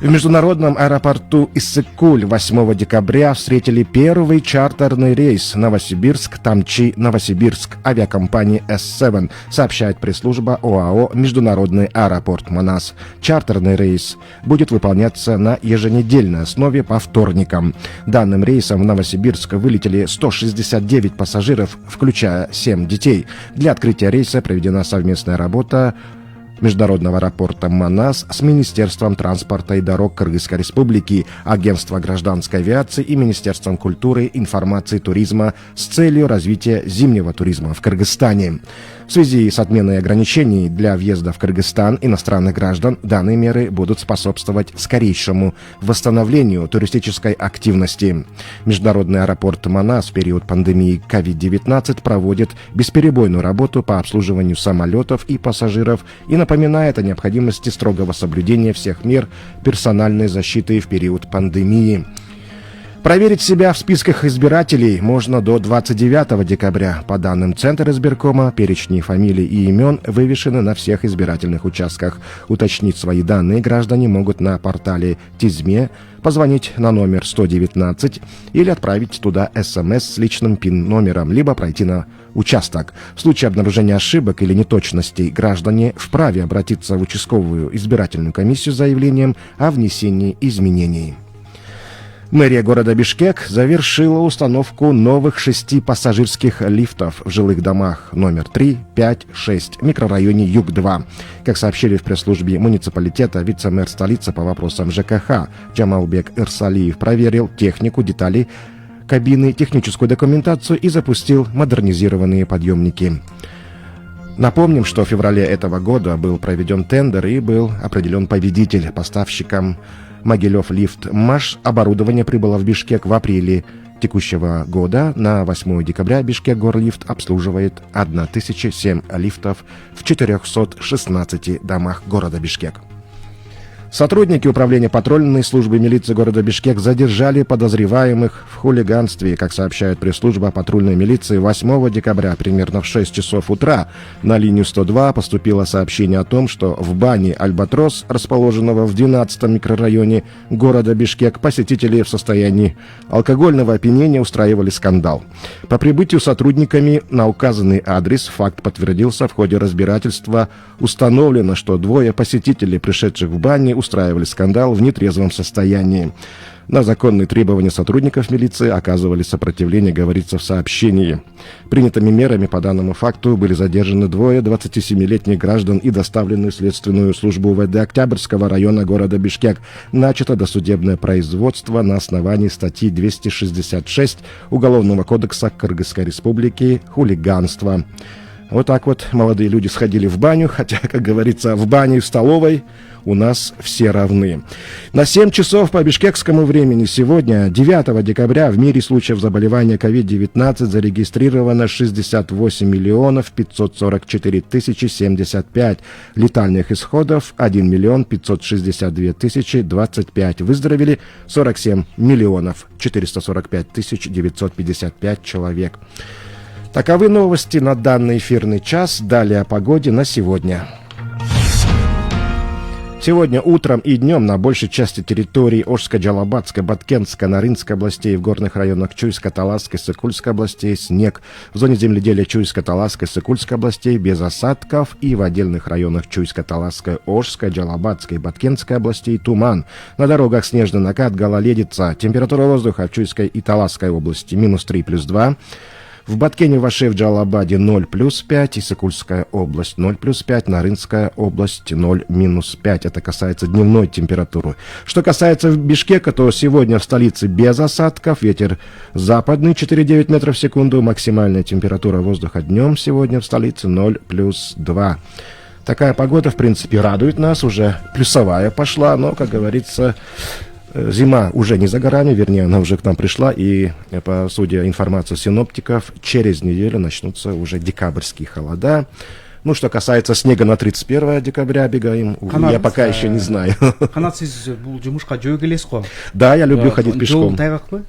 В международном аэропорту Иссык-Куль 8 декабря встретили первый чартерный рейс Новосибирск-Тамчи-Новосибирск авиакомпании S7, сообщает пресс-служба ОАО «Международный аэропорт Манас». Чартерный рейс будет выполняться на еженедельной основе по вторникам. Данным рейсом в Новосибирск вылетели 169 пассажиров, включая 7 детей. Для открытия рейса проведена совместная работа Международного аэропорта Манас с Министерством транспорта и дорог Кыргызской Республики, Агентством гражданской авиации и Министерством культуры, информации, туризма с целью развития зимнего туризма в Кыргызстане. В связи с отменой ограничений для въезда в Кыргызстан иностранных граждан данные меры будут способствовать скорейшему восстановлению туристической активности. Международный аэропорт Манас в период пандемии COVID-19 проводит бесперебойную работу по обслуживанию самолетов и пассажиров и напоминает о необходимости строгого соблюдения всех мер персональной защиты в период пандемии. Проверить себя в списках избирателей можно до 29 декабря. По данным Центра избиркома, перечни фамилий и имен вывешены на всех избирательных участках. Уточнить свои данные граждане могут на портале ТИЗМЕ, позвонить на номер 119 или отправить туда СМС с личным ПИН-номером, либо пройти на участок. В случае обнаружения ошибок или неточностей граждане вправе обратиться в участковую избирательную комиссию с заявлением о внесении изменений. Мэрия города Бишкек завершила установку новых 6 пассажирских лифтов в жилых домах номер 3, 5, 6 в микрорайоне Юг-2. Как сообщили в пресс-службе муниципалитета, вице-мэр столицы по вопросам ЖКХ Джамалбек Ирсалиев проверил технику, детали кабины, техническую документацию и запустил модернизированные подъемники. Напомним, что в феврале этого года был проведен тендер и был определен победитель. Поставщиком Могилев лифт МАШ оборудование прибыло в Бишкек в апреле текущего года. На 8 декабря Бишкек Горлифт обслуживает 1007 лифтов в 416 домах города Бишкек. Сотрудники управления патрульной службы милиции города Бишкек задержали подозреваемых в хулиганстве. Как сообщает пресс-служба патрульной милиции, 8 декабря примерно в 6 часов утра на линию 102 поступило сообщение о том, что в бане «Альбатрос», расположенного в 12-м микрорайоне города Бишкек, посетители в состоянии алкогольного опьянения устраивали скандал. По прибытию сотрудниками на указанный адрес факт подтвердился. В ходе разбирательства установлено, что 2 посетителей, пришедших в баню, устраивали скандал в нетрезвом состоянии. На законные требования сотрудников милиции оказывали сопротивление, говорится в сообщении. Принятыми мерами по данному факту были задержаны 2 27-летних граждан и доставлены в следственную службу УВД Октябрьского района города Бишкек. Начато досудебное производство на основании статьи 266 Уголовного кодекса Кыргызской Республики «Хулиганство». Вот так вот молодые люди сходили в баню, хотя, как говорится, в бане и в столовой у нас все равны. На 7 часов по бишкекскому времени сегодня, 9 декабря, в мире случаев заболевания COVID-19 зарегистрировано 68 миллионов 544 тысячи 75. Летальных исходов 1 миллион 562 тысячи 25. Выздоровели 47 миллионов 445 тысяч 955 человек. Таковы новости на данный эфирный час. Далее о погоде на сегодня. Сегодня утром и днем на большей части территории Ошской, Джалабатской, Баткенской, Нарынской областей, в горных районах Чуйской, Таласской, Сыкульской областей снег. В зоне земледелия Чуйской, Таласской, Сыкульской областей без осадков и в отдельных районах Чуйской, Таласской, Ошской, Джалабатской, Баткенской областей туман. На дорогах снежный накат, гололедица. Температура воздуха в Чуйской и Таласской области -3 +2. В Баткене, Ваше, в Джалабаде 0 +5, и Сыкульская область 0 +5, Нарынская область 0 -5. Это касается дневной температуры. Что касается Бишкека, то сегодня в столице без осадков, ветер западный 4,9 метров в секунду, максимальная температура воздуха днем сегодня в столице 0 +2. Такая погода, в принципе, радует нас, уже плюсовая пошла, но, как говорится, зима уже не за горами, вернее, она уже к нам пришла, и, по судя информации синоптиков, через неделю начнутся уже декабрьские холода. Ну, что касается снега на 31 декабря бегаем, я пока еще не знаю. Канат, сиз бул жумушка жөө келесиз го? Да, я люблю ходить пешком. Жол тайгакпы?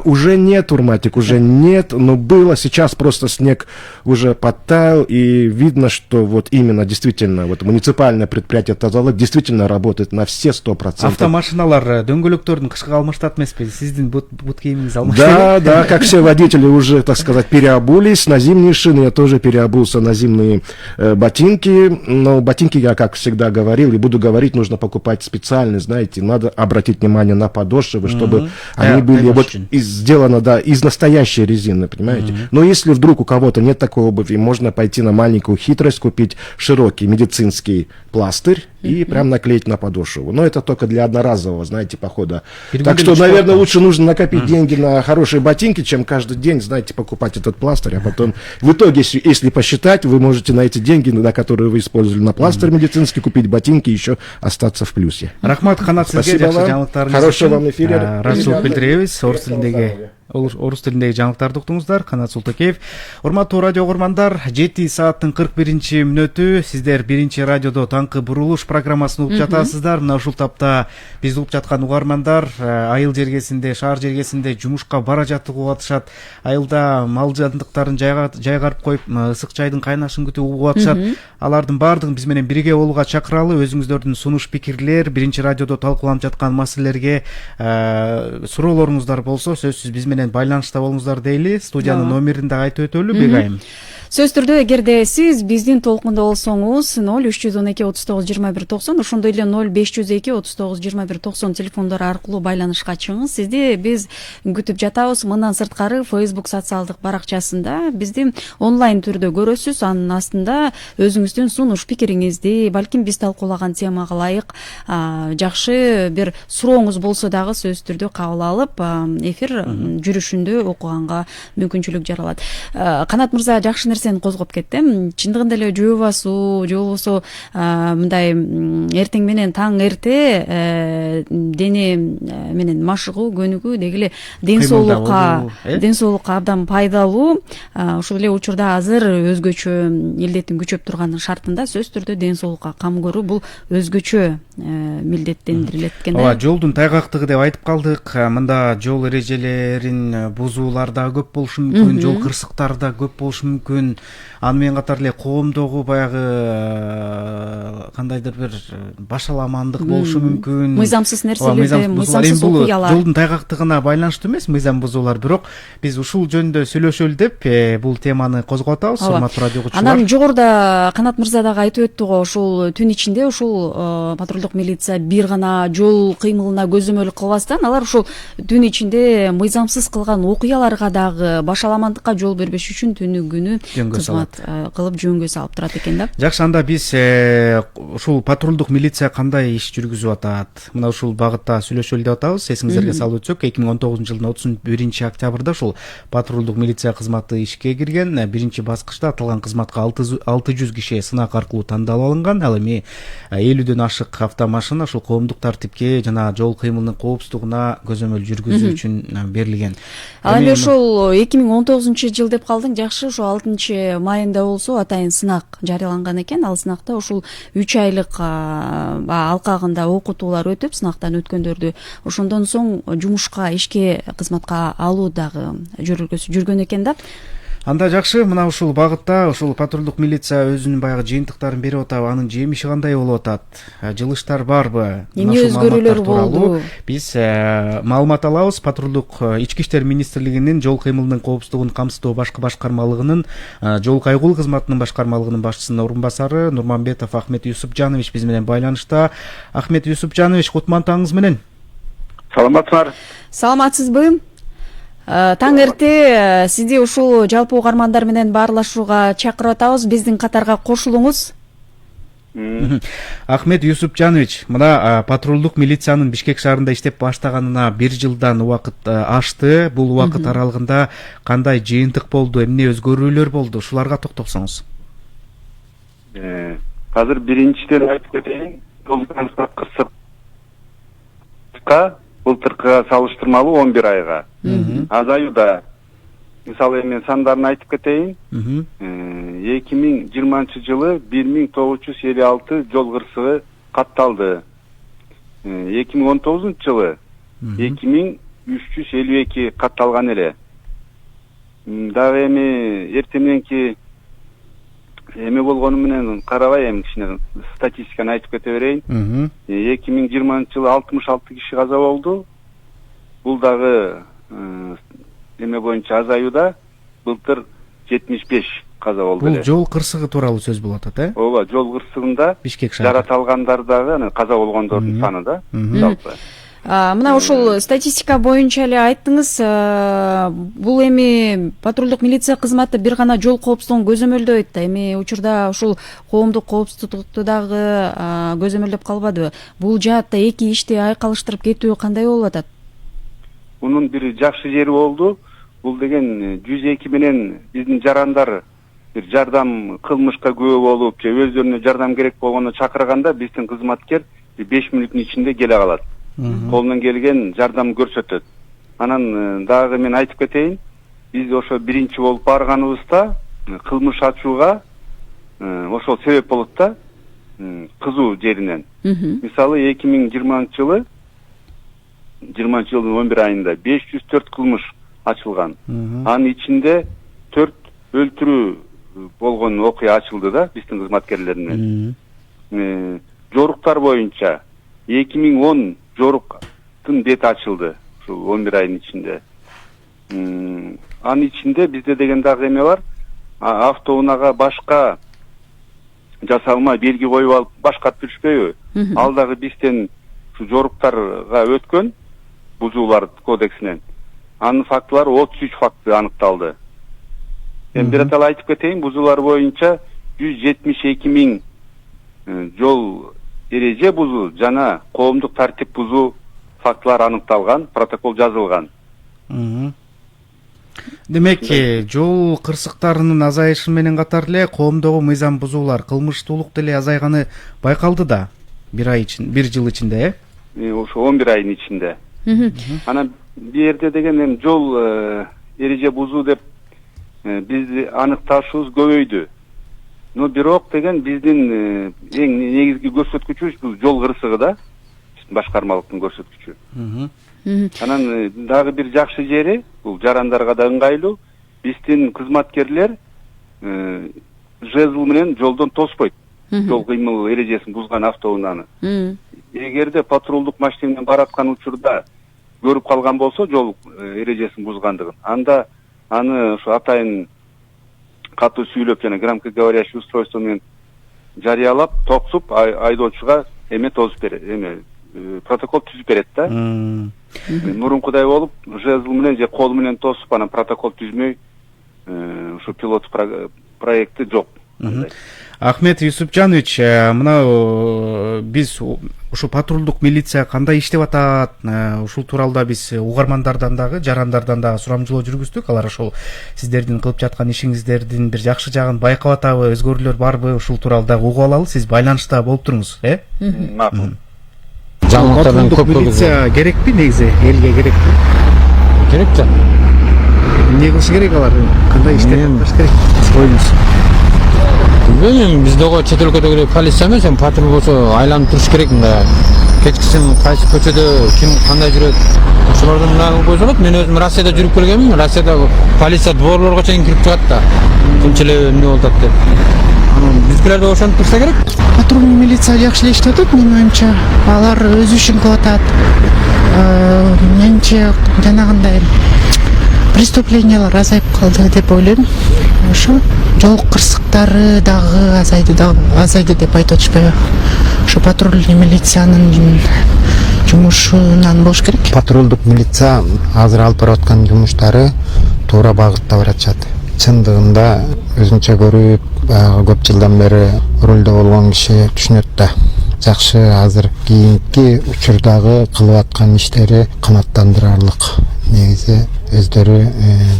Уже нет, Урматик, уже нет, но было. Сейчас просто снег уже подтаял, и видно, что вот именно действительно вот муниципальное предприятие Тазалык действительно работает на все 100%. Автомашиналар дөңгөлөктөрдүн кышкы алмаштат эмеспи? Сиздин бут кийимиңиз алмаш? Да, как все водители уже, так сказать, переобулись на зимние шины, я тоже переобулся на зимние ботинки, но ботинки, я как всегда говорил и буду говорить, нужно покупать специальные, знаете, надо обратить внимание на подошвы, чтобы они были вот сделаны, да, из настоящей резины, понимаете. Но если вдруг у кого-то нет такой обуви, можно пойти на маленькую хитрость, купить широкий медицинский пластырь и прям наклеить на подошву. Но это только для одноразового, знаете, похода. Так что, наверное, лучше нужно накопить деньги на хорошие ботинки, чем каждый день, знаете, покупать этот пластырь, а потом в итоге, если посчитать, вы можете на эти деньги, на которые вы использовали на пластырь медицинский, купить ботинки и еще остаться в плюсе. Рахмат, Канат, спасибо вам. Хорошего вам эфира. Расул Петревич, орус тилиндеги жаңылыктарды уктуңуздар. Канат Султакеев. Урматтуу радио угармандар, 7 сааттын 41 мүнөтү. Сиздер биринчи радиодо таңкы бурулуш программасын угуп жатасыздар. Мына ушул тапта биз угуп жаткан угармандар айыл жергесинде, шаар жергесинде жумушка бара жатып угуп атышат. Айылда мал жандыктарын жайгарып коюп, ысык чайдын кайнашын күтүп угуп атышат. Алардын баардыгын биз менен бирге болууга чакыралы. Өзүңүздөрдүн сунуш пикирлер, биринчи радиодо талкууланып жаткан маселелерге суроолоруңуздар болсо, сөзсүз биз менен байланышта болуңуздар дейли. Студиянын номерин да айтып өтөлү, Бегайым. Сөз түрдө эгерде сиз биздин толкунда болсоңуз 0312 39 21 90, ошондой эле 0502 39 21 90 телефондору аркылуу байланышка чыгыңыз. Сизди биз күтүп жатабыз. Мындан сырткары Facebook социалдык баракчасында бизди онлайн түрдө көрөсүз. Анын астында өзүңүздүн сунуш пикириңизди, балким биз талкуулаган темага ылайык жакшы бир сурооңуз болсо дагы сөз түрдө кабыл алып, эфир жүрүшүндө окуганга мүмкүнчүлүк жаралат. Канат мырза жакшы нерсени козгоп кетти. Чындыгында эле жөө басуу, же болбосо мындай эртең менен таң эрте дене менен машыгуу, көнүгүү деги эле ден соолукка абдан пайдалуу. Ошол эле учурда азыр өзгөчө илдеттин күчөп турган шартында сөз түрдө ден соолукка кам көрүү бул өзгөчө милдеттендирилет экен. Ооба, жолдун тайгактыгы деп айтып калдык. Мында жол эрежелерин бузуулар да көп болушу мүмкүн, жол кырсыктары да көп болушу мүмкүн. Аны менен катар эле коомдогу баягы кандайдыр бир башаламандык болушу мүмкүн. Мыйзамсыз нерселерди, мыйзамсыз окуялар. Жолдун тайгактыгына байланыштуу эмес мыйзам бузуулар, бирок биз ушул жөнүндө сүйлөшөлү деп бул теманы козгоп атабыз, урматтуу радио угуучулар. Анан жогоруда Канат мырза дагы айтып өттү го, ушул түн ичинде ушул патрулдук милиция бир гана жол кыймылына көзөмөл кылбастан, алар ушул түн ичинде мыйзамсыз кылган окуяларга дагы башаламандыкка жол бербеш үчүн түнү күнү кызмат кылып жөнгө салып турат экен да. Жакшы, анда биз ушул патрулдук милиция кандай иш жүргүзүп атат? Мына ушул багытта сүйлөшөлү деп атабыз. Эсиңиздерге салып өтсөк, 2019 жылдын 31 октябрда ушул патрулдук милиция кызматы ишке кирген. Биринчи баскычта аталган кызматка 600 киши сынак аркылуу тандалып алынган. Ал эми 50дөн ашык автомашина ушул коомдук тартипке жана жол кыймылынын коопсуздугуна көзөмөл жүргүзүү үчүн берилген. Ал эми ушул 2019 жыл деп калдың, жакшы, ушул 6 майында болсо атайын сынак жарыяланган экен. Ал сынакта ушул 3 айлык алкагында окутуулар өтүп, сынактан өткөндөрдү ошондон соң жумушка, ишке, кызматка алуу дагы жүргөн экен да. Анда жакшы, мына ушул багытта ушул патрулдук милиция өзүнүн баягы жыйынтыктарын берип атабы, анын жемиши кандай болуп атат? Жылыштар барбы? Эмне өзгөрүүлөр болду? Биз маалымат алабыз. Патрулдук ички иштер министрлигинин жол кыймылынын коопсуздугун камсыздоо башкы башкармалыгынын жол кайгул кызматынын башкармалыгынын башчысынын орун басары Нурманбетов Ахмет Юсупжанович биз менен байланышта. Ахмет Юсупжанович, кутман таңыңыз менен. Саламатсыздар. Саламатсызбы? Таң эрте сизди ушул жалпы угармандар менен баарлашууга чакырып атабыз. Биздин катарга кошулуңуз. Ахмет Юсупжанович, мына патрулдук милициянын Бишкек шаарында иштеп баштаганына 1 жылдан убакыт ашты. Бул убакыт аралыгында кандай жыйынтык болду, эмне өзгөрүүлөр болду? Ушуларга токтолсоңуз. Азыр биринчиден айтып кетейин. Жол транспорт кырсыкка былтыркыга салыштырмалуу 11 айга азаюуда. Мисалы мен сандарын айтып кетейин. 2020 жылы 1956 жол кырсыгы катталды. 2019 жылы 2352 катталган эле. Дагы эми эртең мененки эме болгону менен карабай, эми кичине статистиканы айтып кете берейин. 2020 жылы 66 киши каза болду. Бул дагы эме боюнча азаюуда. Былтыр 75 каза болду. Бул жол кырсыгы тууралуу сөз болуп атат, Ооба, жол кырсыгында Бишкек шаарында жараталгандар дагы каза болгондордун саны да. Жалпы. Мына ушул статистика боюнча эле айттыңыз, бул эми патрулдук милиция кызматы бир гана жол коопсуздугун көзөмөлдөйт да. Эми учурда ушул коомдук коопсуздукту дагы көзөмөлдөп калбадыбы? Бул жаатта эки ишти айкалыштырып кетүү кандай болуп атат? Мунун бир жакшы жери болду. Бул деген 102 менен биздин жарандар бир жардам кылмышка күбө болуп же өздөрүнө жардам керек болгондо чакырганда биздин кызматкер 5 мүнөттүн ичинде келе калат. Колунан келген жардам көрсөтөт. Анан дагы мен айтып кетейин, биз ошо биринчи болуп барганыбызда кылмыш ачууга ошол себеп болот да, кызуу жеринен. Мисалы 2020 жылы 20 жылдын 11 айында 504 кылмыш ачылган. Анын ичинде 4 өлтүрүү болгон окуя ачылды да биздин кызматкерлеринен. Жоруктар боюнча 2010 жоруктун бети ачылды ушул 11 айдын ичинде. Анын ичинде бизде деген дагы эме бар. Автоунаага башка жасалма белги коюп алып башкартып жүрүшпөйбү? Ал дагы бизден ушу жоруктарга өткөн бузуулар кодексинен. Анын фактылары 33 факты аныкталды. Мен бир атал айтып кетейин, бузуулар боюнча 172 миң жол эреже бузуу жана коомдук тартип бузуу фактылары аныкталган, протокол жазылган. Демек, жол кырсыктарынын азайышы менен катар эле коомдогу мыйзам бузуулар, кылмыштуулук деле азайганы байкалды да бир жыл ичинде, Ошо 11 айдын ичинде. Анан бир жерде деген жол эреже бузуу деп бизди аныкташыбыз көбөйдү. Но бирок деген биздин эң негизги көрсөткүчүбүз бул жол кырсыгы да, башкармалыктын көрсөткүчү. Анан дагы бир жакшы жери, бул жарандарга да ыңгайлуу, биздин кызматкерлер жезл менен жолдон тоспойт. Жол кыймыл эрежесин бузган автоунааны. Эгерде патрулдук машина менен бараткан учурда көрүп калган болсо жол эрежесин бузгандыгын, анда аны ошо атайын катуу сүйлөп жана громкоговорящий устройство менен жарыялап, токсуп айдоочуга эме тосуп берет, протокол түзүп берет да. Мурункудай болуп, жезл менен же кол менен тосуп, анан протокол түзмөй ушу пилот проекти жок. Ахмет Юсупжанович, мына биз ушу патрулдук милиция кандай иштеп атат, ушул тууралда биз угармандардан дагы, жарандардан дагы сурамжылоо жүргүздүк. Алар ошол сиздердин кылып жаткан ишиңиздердин бир жакшы жагын байкап атабы, өзгөрүүлөр барбы, ушул тууралда угуп алалы. Сиз байланышта болуп туруңуз, Макул. Патрулдук милиция керекпи негизи, элге керекпи? Керек да. Эмне кылыш керек алар? Кандай иштеп кылыш керек? Коюңуз. Bilmiyorum, bizdeki çet ülkedeki polisiya эмес, патруль болсо айланып туруш керек мында. кечкисин кайсы көчөдө ким кандай жүрөт ошолордун мына көз болот. Мен өзүм Россияда жүрүп келгенмин. Россияда полиция дворлорго чейин кирип чыгат да. Канча эле эмне болуп атат деп. Биздикилер да ошентип турса керек. Патрульный милиция жакшы эле иштеп атат, менин оюмча. Алар өзү үчүн кылып атат. Менимче жанагындай преступлениялар азайып калды деп ойлойм. Ошо жол кырсыктары дагы азайды деп айтып атышпайбы? Ошо патрульный милициянын жумушунан болуш керек. Патрулдук милиция азыр алып барып аткан жумуштары туура багытта баратышат. Чындыгында өзүнчө көрүп, көп жылдан бери рулда болгон киши түшүнөт да. Жакшы азыр кийинки учурдагы кылып аткан иштери канааттандырарлык. Негизи өздөрү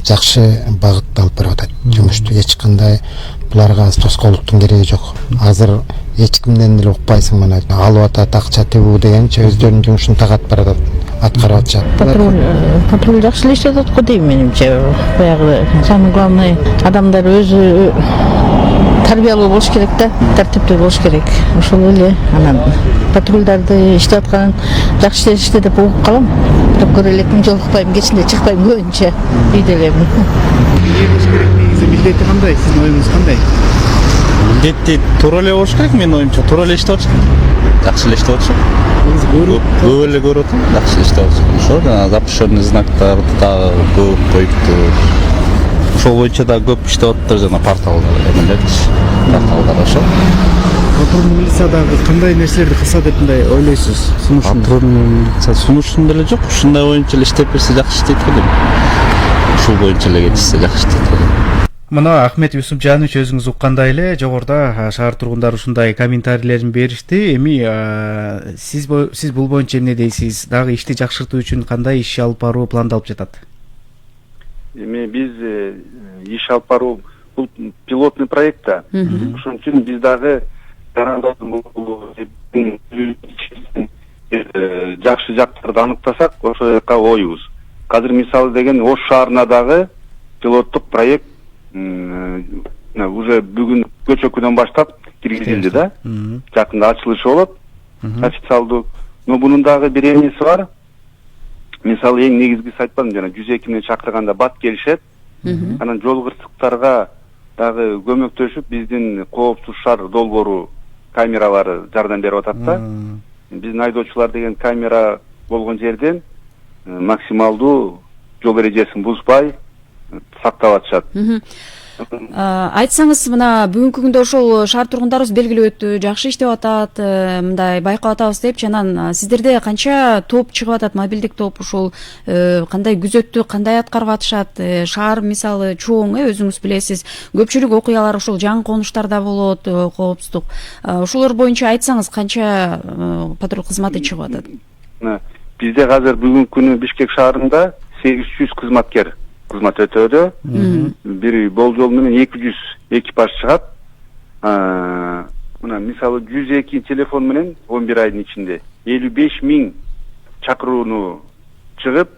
жакшы багытта алып барып атат жумушту. Эч кандай буларга тоскоолдуктун кереги жок. Азыр эч кимден деле укпайсың, мына алып атат, акча тебүү дегенче өздөрүнүн жумушун так аткарып атышат. Патруль жакшы эле иштеп атат го дейм менимче. Баягы самый главный адамдар өзү тарбиялуу болуш керек да, тартиптүү болуш керек. Ошол эле анан патрулдарды иштеп атканын жакшы иште деп угуп калам. Бирок көрө элекмин, жолукпайм, кечинде чыкпайм көбүнчө. Үйдө элемин. Негизи милдети кандай? Сиздин оюңуз кандай? Милдети туура эле болуш керек, менин оюмча. Туура эле иштеп атышат. Жакшы эле иштеп атышат. Көп эле көрүп атам, жакшы эле иштеп атышат. Ошо жана запрещенный знактарды дагы көп коюпту. Ошол боюнча да көп иштеп атыптыр, жана порталдар эмелерчи. Порталдар ошо. Патрульный милиция дагы кандай нерселерди кылса деп мындай ойлойсуз? Сунушун. Патрульный милиция сунушун деле жок. Ушундай боюнча эле иштеп берсе жакшы иштейт го дейм. Ушул боюнча эле кетишсе жакшы иштейт го дейм. Мына Ахмет Юсупжанович өзүңүз уккандай эле жогоруда шаар тургундары ушундай комментарийлерин беришти. Эми сиз бул боюнча эмне дейсиз? Дагы ишти жакшыртуу үчүн кандай иш алып баруу пландалып жатат? Эми биз иш алып баруу бул пилотный проект да. Ошон үчүн биз дагы жакшы жактарды аныктасак, ошол жака оюбуз. Азыр мисалы деген Ош шаарына дагы пилоттук проект уже бүгүн көчөкүдөн баштап киргизилди да. Жакында ачылышы болот официалдуу. Но бунун дагы бир эмеси бар. Мисалы эң негизгиси айтпадым, жана 102 менен чакырганда бат келишет. Анан жол кырсыктарга дагы көмөктөшүп биздин коопсуз шаар долбоору камералары жардам берип атат да. Биздин айдоочулар деген камера болгон жерден максималдуу жол эрежесин бузбай сактап атышат. Айтсаңыз, мына бүгүнкү күндө ошол шаар тургундарыбыз белгилеп өттү, жакшы иштеп атат, мындай байкап атабыз деп, анан сиздерде канча топ чыгып атат, мобилдик топ, ошол кандай күзөттү кандай аткарып атышат? Шаар мисалы чоң, өзүңүз билесиз, көпчүлүк окуялар ошол жаңы конуштарда болот, коопсуздук. Ошолор боюнча айтсаңыз, канча патруль кызматы чыгып атат? Бизде азыр бүгүнкү күнү Бишкек шаарында 800 кызматкер кызмат өтөдө. Бир болжол менен 200 экипаж чыгат. Мына мисалы 102 телефон менен 11 айдын ичинде 55 000 чакырууну чыгып,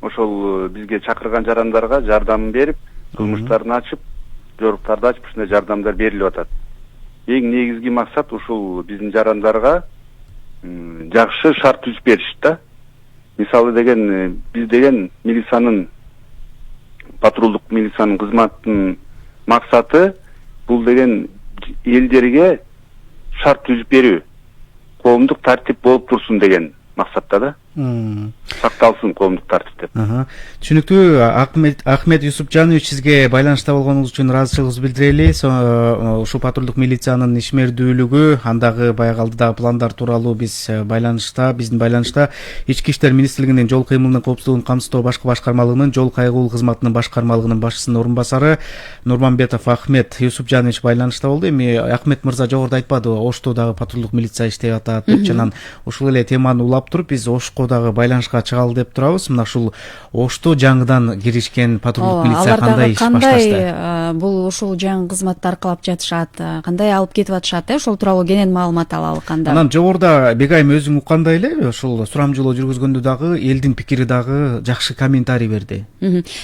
ошол бизге чакырган жарандарга жардам берип, кылмыштарын ачып, жоруктарды ачып, ушундай жардамдар берилип атат. Эң негизги максат ушул биздин жарандарга жакшы шарт түзүп бериш да. Мисалы деген биз деген милициянын, патрулдук милициянын кызматынын максаты бул деген элдерге шарт түзүп берүү, коомдук тартип болуп турсун деген максатта да. Сакталсын коомдук тартип деп. Түшүнүктүү. Ахмет Юсупжанович, сизге байланышта болгонуңуз үчүн ыраазычылыгыбызды билдирели. Ушул патрулдук милициянын ишмердүүлүгү, андагы баягы алдыдагы пландар тууралуу биздин байланышта Ички иштер министрлигинин жол кыймылынын коопсуздугун камсыздоо башкы башкармалыгынын жол кайгылуу кызматынын башкармалыгынын башчысынын орун басары Нурманбетов Ахмет Юсупжанович байланышта болду. Эми Ахмет мырза жогоруда айтпадыбы, Ошто дагы патрулдук милиция иштеп атат деп, анан ушул эле теманы улап туруп биз Ошко дагы байланышка байланышка чыгалы деп турабыз. Мына ушул Ошто жаңыдан киришкен патрулдук милиция кандай иш башташты? Кандай бул ушул жаңы кызматты аркылап жатышат, кандай алып кетип атышат, ошол тууралуу кенен маалымат алалы кандай? Анан жогоруда Бегайым өзүң уккандай эле ушул сурамжылоо жүргүзгөндө дагы элдин пикири дагы жакшы комментарий берди.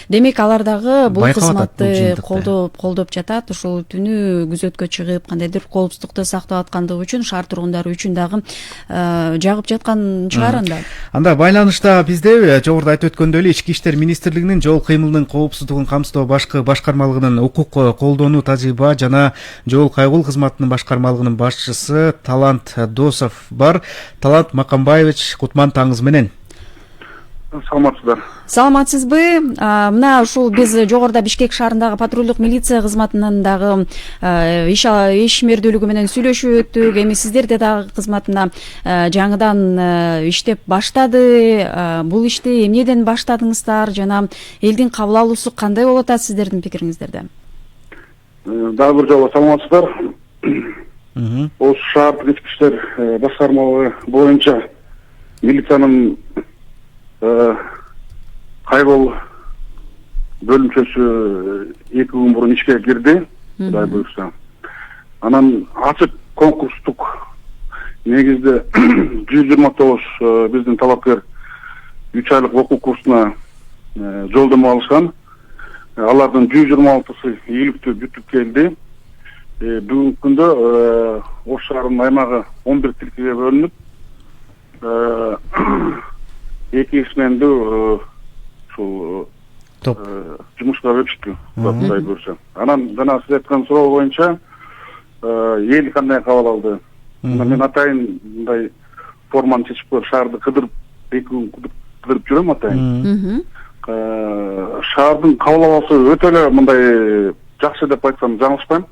Демек алар дагы бул кызматты бул колдоп жатат. Ушул түнү күзөткө чыгып кандайдыр коопсуздукту сактап аткандыгы үчүн шаар тургундары үчүн дагы жагып жаткан чыгар анда. Анда байланышта бизде жогоруда айтып өткөндөй эле Ички иштер министрлигинин жол кыймылынын коопсуздугун камсыздоо башкы башкармалыгынын укук колдонуу тажрыйба жана жол кайгыл кызматынын башкармалыгынын башчысы Талант Досов бар. Талант Макамбаевич, кутман таңыңыз менен. Саламатсыздар. Саламатсызбы? Мына ушул биз жогоруда Бишкек шаарындагы патрулдук милиция кызматынын дагы ишмердүүлүгү менен сүйлөшүп өттүк. Эми сиздерде дагы кызматына жаңыдан иштеп баштады. Бул ишти эмнеден баштадыңыздар жана элдин кабыл алуусу кандай болуп атат сиздердин пикириңиздерде? Дагы бир жолу саламатсыздар. Ош шаардык ички иштер башкармалыгы боюнча милициянын кайгыл бөлүмчөсү 2 күн мурун ишке кирди, Кудай буйрса. Анан ачык конкурстук негизде 129 биздин талапкер 3 айлык окуу курсуна жолдомо алышкан. Алардын 126-сы ийгиликтүү бүтүп келди. Бүгүнкү күндө Ош шаарынын аймагы 11 тилкеге бөлүнүп, 2 ишмендүү ушул жумушка өтүштү, Кудай буйрса. Анан жана сиз айткан суроо боюнча эл кандай кабыл алды? Мен атайын мындай форманы чечип коюп шаарды кыдырып 2 күн кыдырып жүрөм атайын. Шаардын кабыл алуусу өтө эле мындай жакшы деп айтсам жаңылышпайм.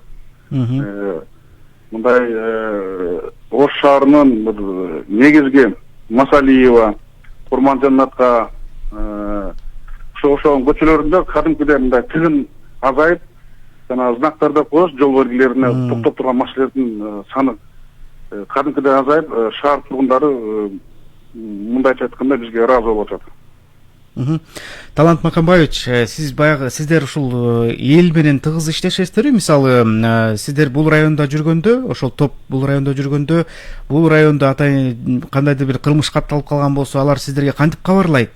Мындай Ош шаарынын бир негизги Масалиева, Курманжаннатка ошол көчөлөрүндө кадимкидей мындай тыгын азайып, жана знактарды коюш, жол белгилерине токтоп турган машиналардын саны кадимкидей азайып, шаар тургундары мындайча айтканда бизге ыраазы болуп атат. Талант Макамбаевич, сиз баягы сиздер ушул эл менен тыгыз иштешесиздерби? Мисалы, сиздер бул райондо жүргөндө, ошол топ бул райондо жүргөндө, бул райондо атайын кандайдыр бир кылмыш катталып калган болсо, алар сиздерге кантип кабарлайт?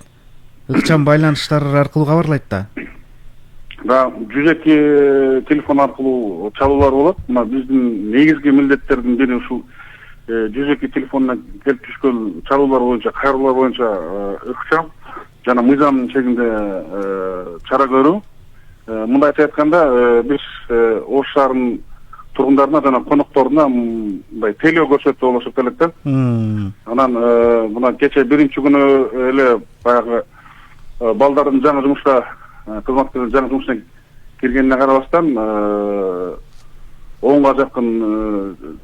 Ыкчам байланыштар аркылуу кабарлайт да. Да, 102 телефон аркылуу чалуулар болот. Мына биздин негизги милдеттердин бири ушул 102 телефонуна келип түшкөн чалуулар боюнча, кайрылуулар боюнча ыкчам жана мыйзамдын чегинде чара көрүү. Мындайча айтканда, биз Ош шаарынын тургундарына жана конокторуна мындай телөө көрсөтүү болушуп элек да. Анан мына кече биринчи күнү эле баягы балдардын жаңы жумушка, кызматкерлердин жаңы жумушуна киргенине карабастан 10га жакын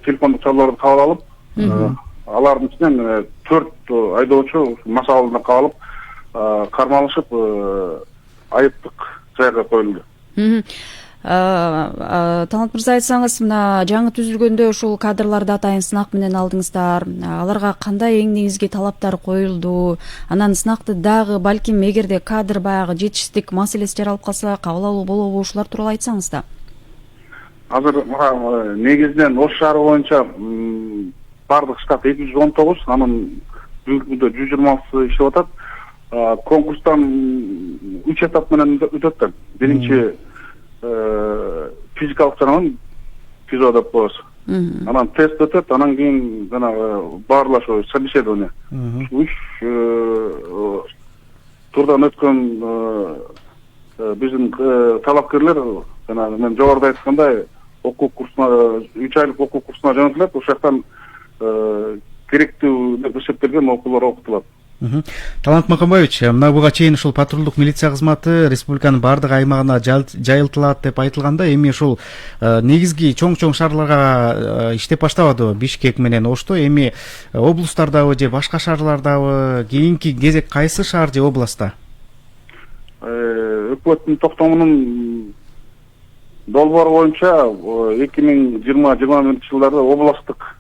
телефондук чалууларды кабыл алып, алардын ичинен 4 айдоочу масалына кабылып, кармалышып айыптык жайга коюлду. Талант мырза, айтсаңыз, мына жаңы түзүлгөндө ушул кадрларды атайын сынак менен алдыңыздар. Аларга кандай эң негизги талаптар коюлду? Анан сынакты дагы балким эгерде кадр баягы жетишсиздик маселеси жаралып калса, кабыл алуу болобу? Ушулар тууралуу айтсаңыз да. Азыр негизинен Ош шаары боюнча бардык штат 219, анын бүгүнкү күндө 126 иштеп атат. Конкурстан 3 этап менен өтөт да. Биринчи физикалык жагынан физо деп коебуз. Анан тест өтөт, анан кийин жанагы баарлашуу, собеседование. 3 турдан өткөн биздин талапкерлер жанагы мен жогоруда айткандай окуу курсуна 3 айлык окуу курсуна жөнөтүлөт. Ошол жактан керектүү деп эсептелген окуулар окутулат. Талант Макамбаевич, мына буга чейин ушул патрулдук милиция кызматы республиканын бардык аймагына жайылтылат деп айтылганда, эми ушул негизги чоң шаарларга иштеп баштабадыбы? Бишкек менен Ошто, эми облустардабы же башка шаарлардабы? Кийинки кезек кайсы шаар же областта? Өкмөттүн токтомунун долбоору боюнча 2020-21 жылдарда областтык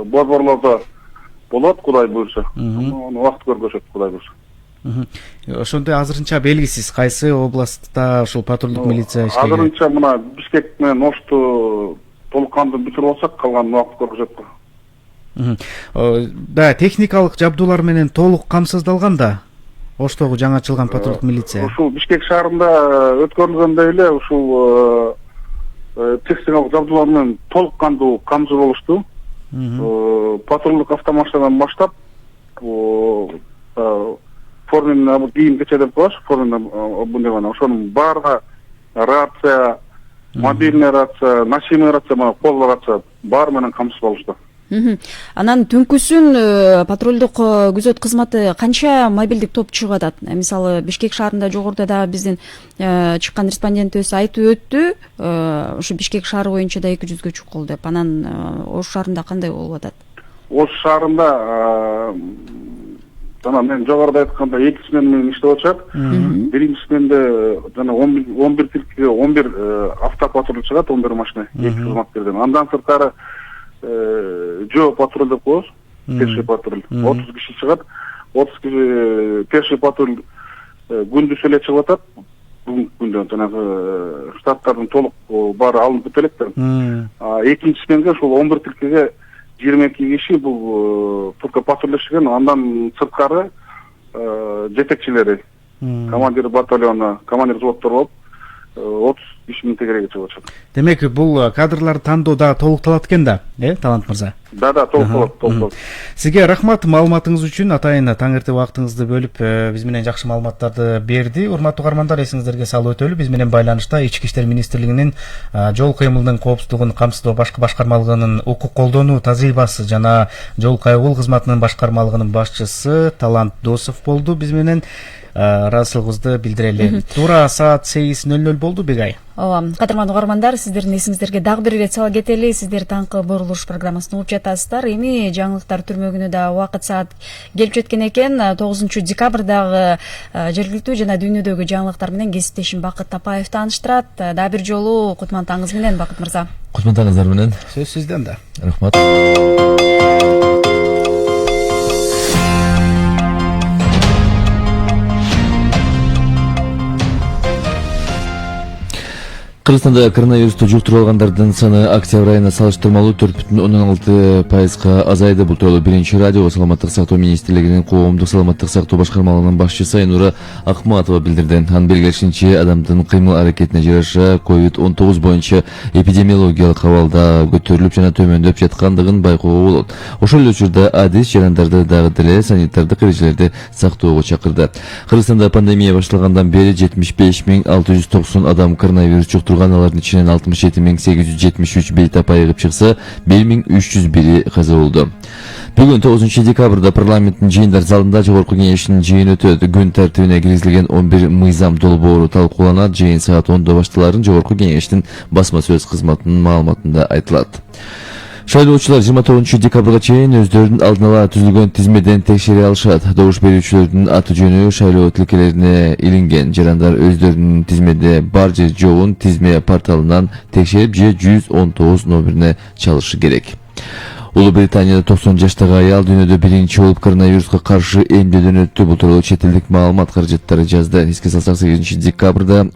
борборлордо болот, Кудай буйрса. Уақыт көргөзөт, Кудай буйрса. Ошондой азырынча белгисиз кайсы областта ушул патрулдук милиция иштеген? Азырынча мына Бишкек менен Ошту толук кандуу бүтүрүп алсак, калган убакыт көрсөтөт го. Да, техникалык жабдуулар менен толук камсыздалган да Оштогу жаңы ачылган патрулдук милиция. Ушул Бишкек шаарында өткөрүлгөндөй эле ушул техникалык жабдуулар менен толук кандуу камсыз болушту. Патрулдук автомашинадан баштап форменный кийим кече деп коебуз, форменный обмундирование. Ошонун баарына рация, мобильный рация, носимый рация, кол рация баары менен камсыз болушту. Анан түнкүсүн патрулдук күзөт кызматы канча мобилдик топ чыгып атат? Мисалы Бишкек шаарында жогоруда да биздин чыккан респондентибиз айтып өттү. Ушу Бишкек шаары боюнча да 200гө чукул деп. Анан Ош шаарында кандай болуп атат? Ош шаарында жана мен жогоруда айтканда 2 смен менен иштеп атышат. Биринчи сменде жана 11 тилкеге 11 автопатруль чыгат, 11 машина, 2 кызматкерден. Андан сырткары жөө патруль деп коебуз, пеший патруль. 30 киши чыгат. 30 киши пеший патруль күндүз эле чыгып атат. Бүгүнкү күндө жанагы штаттардын толук баары алынып бүт элек да. Экинчи сменге ушул 11 тилкеге 22 киши бул только патрульдешкен. Андан сырткары жетекчилери, командир батальона, командир взводдор болуп 30 кишинин тегереги чыгып атышат. Демек, бул кадрлар тандоодо толукталат экен да, Талант мырза? Да, толукталат. Сизге рахмат маалыматыңыз үчүн. Атайын таң эрте убактыңызды бөлүп, биз менен жакшы маалыматтарды берди. Урматтуу угармандар, эсиңиздерге салып өтөлү, биз менен байланышта Ички иштер министрлигинин жол кыймылынын коопсуздугун камсыздоо башкармалыгынын укук колдонуу тазыйбасы жана жол кайгыл кызматынын башкармалыгынын башчысы Талант Досов болду. Биз менен ыраазычылыгыбызды билдирели. Туура саат 8:00 болду, Бегай. Ооба, кадырман угармандар, сиздердин эсиңиздерге дагы бир ирет сала кетели. Сиздер таңкы бурулуш программасын угуп жатасыздар. Эми жаңылыктар түрмөгүнө да убакыт саат келип жеткен экен. 9 декабрдагы жергиликтүү жана дүйнөдөгү жаңылыктар менен кесиптешим Бакыт Тапаев тааныштырат. Дагы бир жолу кутман таңыңыз менен, Бакыт мырза. Кутман таңыңыздар менен. Сөз сизден да. Рахмат. Кыргызстанда коронавирусту жуктуруп алгандардын саны октябрь айына салыштырмалуу 4,6% азайды. Бул тууралуу биринчи радио саламаттык сактоо министрлигинин коомдук саламаттык сактоо башкармалыгынын башчысы Айнура Акматова билдирди. Анын белгилешинче, адамдын кыймыл аракетине жараша COVID-19 боюнча эпидемиологиялык абалда көтөрүлүп жана төмөндөп жаткандыгын байкоого болот. Ошол эле учурда адис жарандарды дагы деле санитардык эрежелерди сактоого чакырды. Кыргызстанда пандемия башталгандан бери 75.690 адам коронавирус жуктурган. Алардын ичинен 67.873 бейтап айыгып чыкса, 1.301 каза болду. Бүгүн 9 декабрда парламенттин жыйындар залында жогорку кеңештин жыйыны өтөт. Күн тартибине киргизилген 11 мыйзам долбоору талкууланат. Жыйын саат 10:00 башталарын жогорку кеңештин басма сөз кызматынын маалыматында айтылат. Шайлоочулар 29 декабрга чейин өздөрүнүн алдын ала түзүлгөн тизмеден текшере алышат. Добуш берүүчүлөрдүн аты жөнү шайлоо тилкелерине илинген. Жарандар өздөрүнүн тизмеде бар же жоогун тизме порталынан текшерип же 119 номерине чалышы керек. Улуу Британияда 90 жаштагы аял дүйнөдө биринчи болуп коронавируска каршы эмдөөдөн өттү. Бул тууралуу чет элдик маалымат каражаттары жазды. Эске салсак, 8 декабрда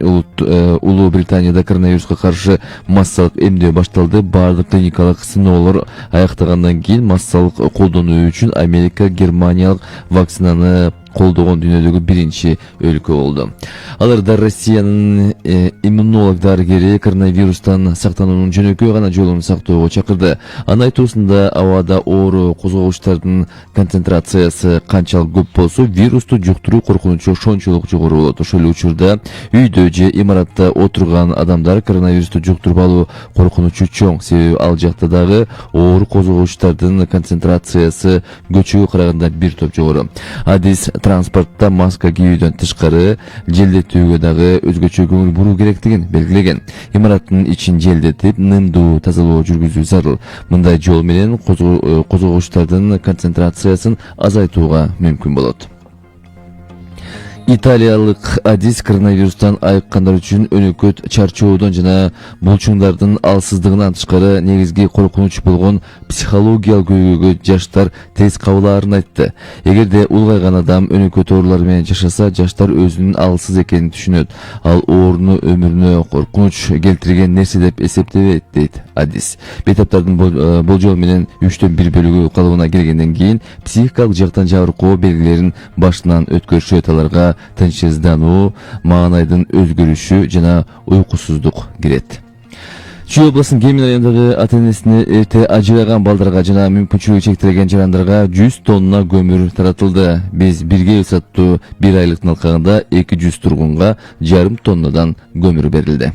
Улуу Британияда коронавируска каршы массалык эмдөө башталды. Бардык клиникалык сыноолор аяктагандан кийин массалык колдонуу үчүн Америка германиялык вакцинаны колдогон дүйнөдөгү биринчи өлкө болду. Аларда Россиянын иммунолог дарыгери коронавирустан сактануунун жөнөкөй гана жолун сактоого чакырды. Анын айтуусунда, абада оору козгогучтардын концентрациясы канчалык көп болсо, вирусту жуктуруу коркунучу ошончолук жогору болот. Ошол эле учурда үйдө же имаратта отурган адамдар коронавирусту жуктуруп алуу коркунучу чоң. Себеби ал жакта дагы оору козгогучтардын концентрациясы көчөгө караганда бир топ жогору. Адис транспортта маска кийүүдөн тышкары желдетүүгө дагы өзгөчө көңүл буруу керектигин белгилеген. Имараттын ичин желдетип, нымдуу тазалоо жүргүзүү зарыл. Мындай жол менен козгогучтардын концентрациясын азайтууга мүмкүн болот. Италиялык Адис коронавирустан айыккандар үчүн өнөкөт чарчоодон жана булчуңдардын алсыздыгынан тышкары негизги коркунуч болгон психологиялык көйгөйгө жаштар тез кабылаарын айтты. Эгерде улгайган адам өнөкөт оорулар менен жашаса, жаштар өзүнүн алсыз экенин түшүнөт. Ал ооруну өмүрүнө коркунуч келтирген нерсе деп эсептебейт, дейт Адис. Бейтаптардын болжол менен 3/1 бөлүгү калыбына келгенден кийин психикалык жактан жабыркоо белгилерин башынан өткөрүшөт. Аларга тынчсыздануу, маанайдын өзгөрүшү жана уйкусуздук кирет. Чүй областынын Кемин районундагы ата-энесине эрте ажыраган балдарга жана мүмкүнчүлүгү чектелген жарандарга 100 тонна көмүр таратылды. Биз бирге саттуу 1 айлыктын алкагында 200 тургунга 1,5 тоннадан көмүр берилди.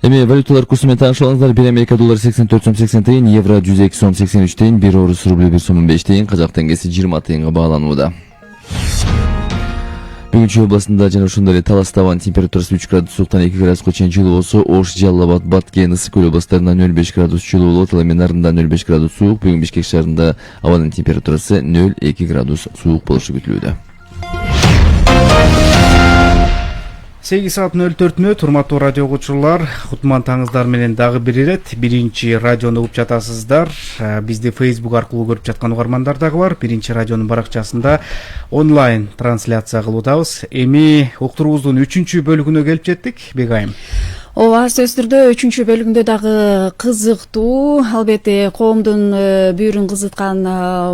Эми валюталар курсу менен таанышып, 1 Америка доллары 84 сом 80 тыйын, евро 102 сом 83 тыйын, 1 орус рубль 1 сом 5 тыйын, казак теңгеси 20 тыйынга бааланууда. Бүгүн Чүй областында жана ошондой эле Талас табан температурасы 3 градус сууктан 2 градуска чейин жылуу болсо, Ош, Жалал Абад, Баткен, Ысык көл областарында 0,5 градус жылуу болот, ал эми Нарында 0,5 градус суук. Бүгүн Бишкек шаарында абанын температурасы 0,2 градус суук болушу күтүлүүдө. 8:04 урматтуу радио угуучулар, кутман таңыңыздар менен дагы бир ирет 1-чи радиону угуп жатасыздар. Бизди Facebook аркылуу көрүп жаткан угармандар дагы бар. 1-чи радионун баракчасында онлайн трансляция кылуудабыз. Эми уктуруубуздун 3-чү бөлүгүнө келип жеттик, Бегайым. Ооба, сөз түрдө 3-чү бөлүгүндө дагы кызыктуу, албетте коомдун бүйүрүн кызыткан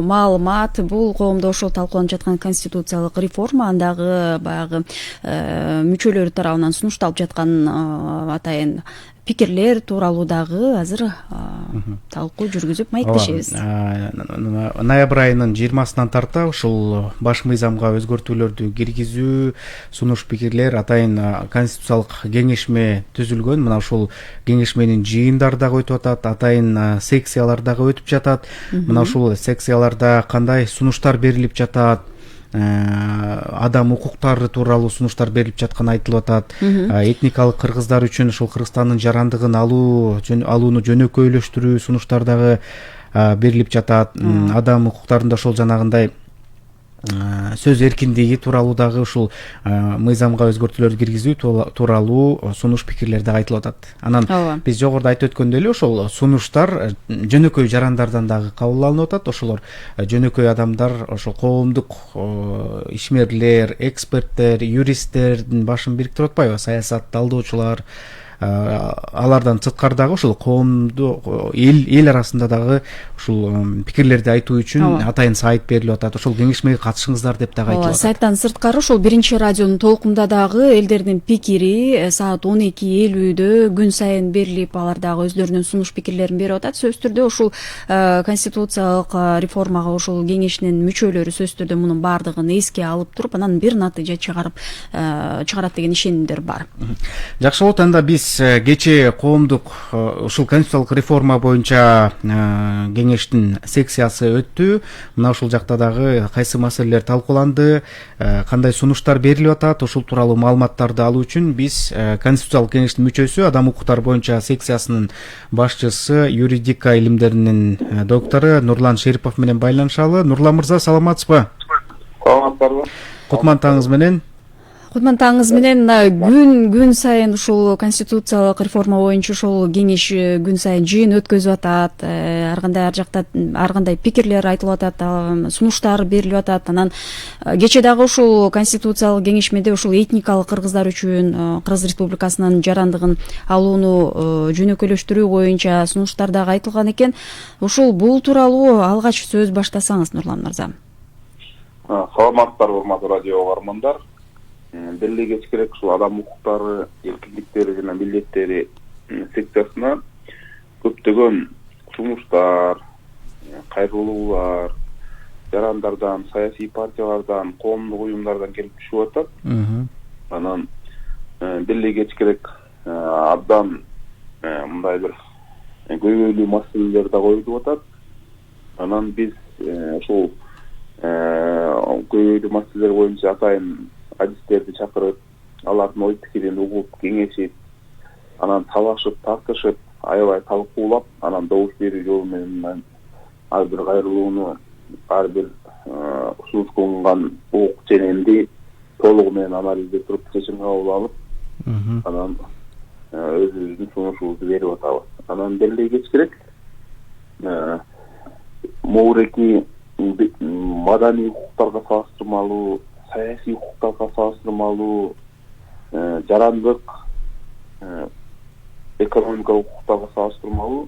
маалымат. Бул коомдо ошол талкууланып жаткан конституциялык реформа, андагы баягы мүчөлөрү тарабынан сунушталып жаткан атайын пикирлер тууралуу дагы азыр талкуу жүргүзүп маектешебиз. Ноябрь айынын 20-сынан тарта ушул баш мыйзамга өзгөртүүлөрдү киргизүү, сунуш пикирлер атайын конституциялык кеңешме түзүлгөн. Мына ушул кеңешменин жыйындары дагы өтүп атат, атайын секциялар дагы өтүп жатат. Мына ушул секцияларда кандай сунуштар берилип жатат, адам укуктары тууралуу сунуштар берилип жатканы айтылып атат. Этникалык кыргыздар үчүн ушул Кыргызстандын жарандыгын алууну жөнөкөйлөштүрүү сунуштар дагы берилип жатат. Адам укуктарында ошол жанагындай сөз эркиндиги тууралуу дагы ушул мыйзамга өзгөртүүлөрдү киргизүү тууралуу сунуш пикирлер дагы айтылып атат. Анан биз жогоруда айтып өткөндөй эле ошол сунуштар жөнөкөй жарандардан дагы кабыл алынып атат. Ошолор жөнөкөй адамдар, ошол коомдук ишмерлер, эксперттер, юристтердин башын бириктирип атпайбы, саясат талдоочулар, алардан сырткардагы ушул коомду эл арасында дагы ушул пикирлерди айтуу үчүн атайын сайт берилип атат. Ошол кеңешмеге катышыңыздар деп дагы айтылат. Сайттан сырткары ушул 1-чи радионун толкунда дагы элдердин пикири саат 12:50 күн сайын берилип, алар дагы өздөрүнүн сунуш пикирлерин берип атат. Сөз түрдө ушул конституциялык реформага ушул кеңештин мүчөлөрү сөз түрдө мунун баардыгын эске алып туруп, анан бир натыйжа чыгарат деген ишенимдер бар. Жакшы болот, анда биз кечээ коомдук ушул конституциялык реформа боюнча кеңештин секциясы өттү. Мына ушул жакта дагы кайсы маселелер талкууланды, кандай сунуштар берилип атат, ушул тууралуу маалыматтарды алуу үчүн биз конституциялык кеңештин мүчөсү, адам укуктары боюнча секциясынын башчысы, юридика илимдеринин доктору Нурлан Шерипов менен байланышалы. Нурлан мырза, саламатсызбы? Саламатсызбы? Кутман таңыңыз менен. Кутман таңыңыз менен. Күн сайын ушул конституциялык реформа боюнча ушул кеңеш күн сайын жыйын өткөзүп атат. Ар кандай пикирлер айтылып атат, сунуштар берилип атат. Анан кечээ дагы ушул конституциялык кеңешмеде ушул этникалык кыргыздар үчүн Кыргыз Республикасынын жарандыгын алууну жөнөкөйлөштүрүү боюнча сунуштар дагы айтылган экен. Ушул бул тууралуу алгач сөз баштасаңыз, Нурлан мырза. Саламаттар, урматтуу радио угармандар. Беле кечкерээк ушул адам укуктары, эркиндиктери жана милдеттери секциясына көптөгөн сунуштар, кайрылуулар жарандардан, саясий партиялардан, коомдук уюмдардан келип түшүп атат. Анан беле кечкерээк абдан мындай бир көйгөйлүү маселелер да коюлуп атат. Анан биз ушул көйгөйлүү маселелер боюнча атайын адистерди чакырып, алардын ой пикирин угуп, кеңешип, анан талашып, тартышып, аябай талкуулап, анан добуш берүү жолу менен ар бир кайрылууну ар бир сунушталган ок ченемди толугу менен анализдеп туруп чечим кабыл алып, анан өзүбүздүн сунушубузду берип атабыз. Анан белгилей кетиш моуреки маданий укуктарга салыштырмалуу, саясий укуктарга салыштырмалуу, жарандык, экономикалык укуктарга салыштырмалуу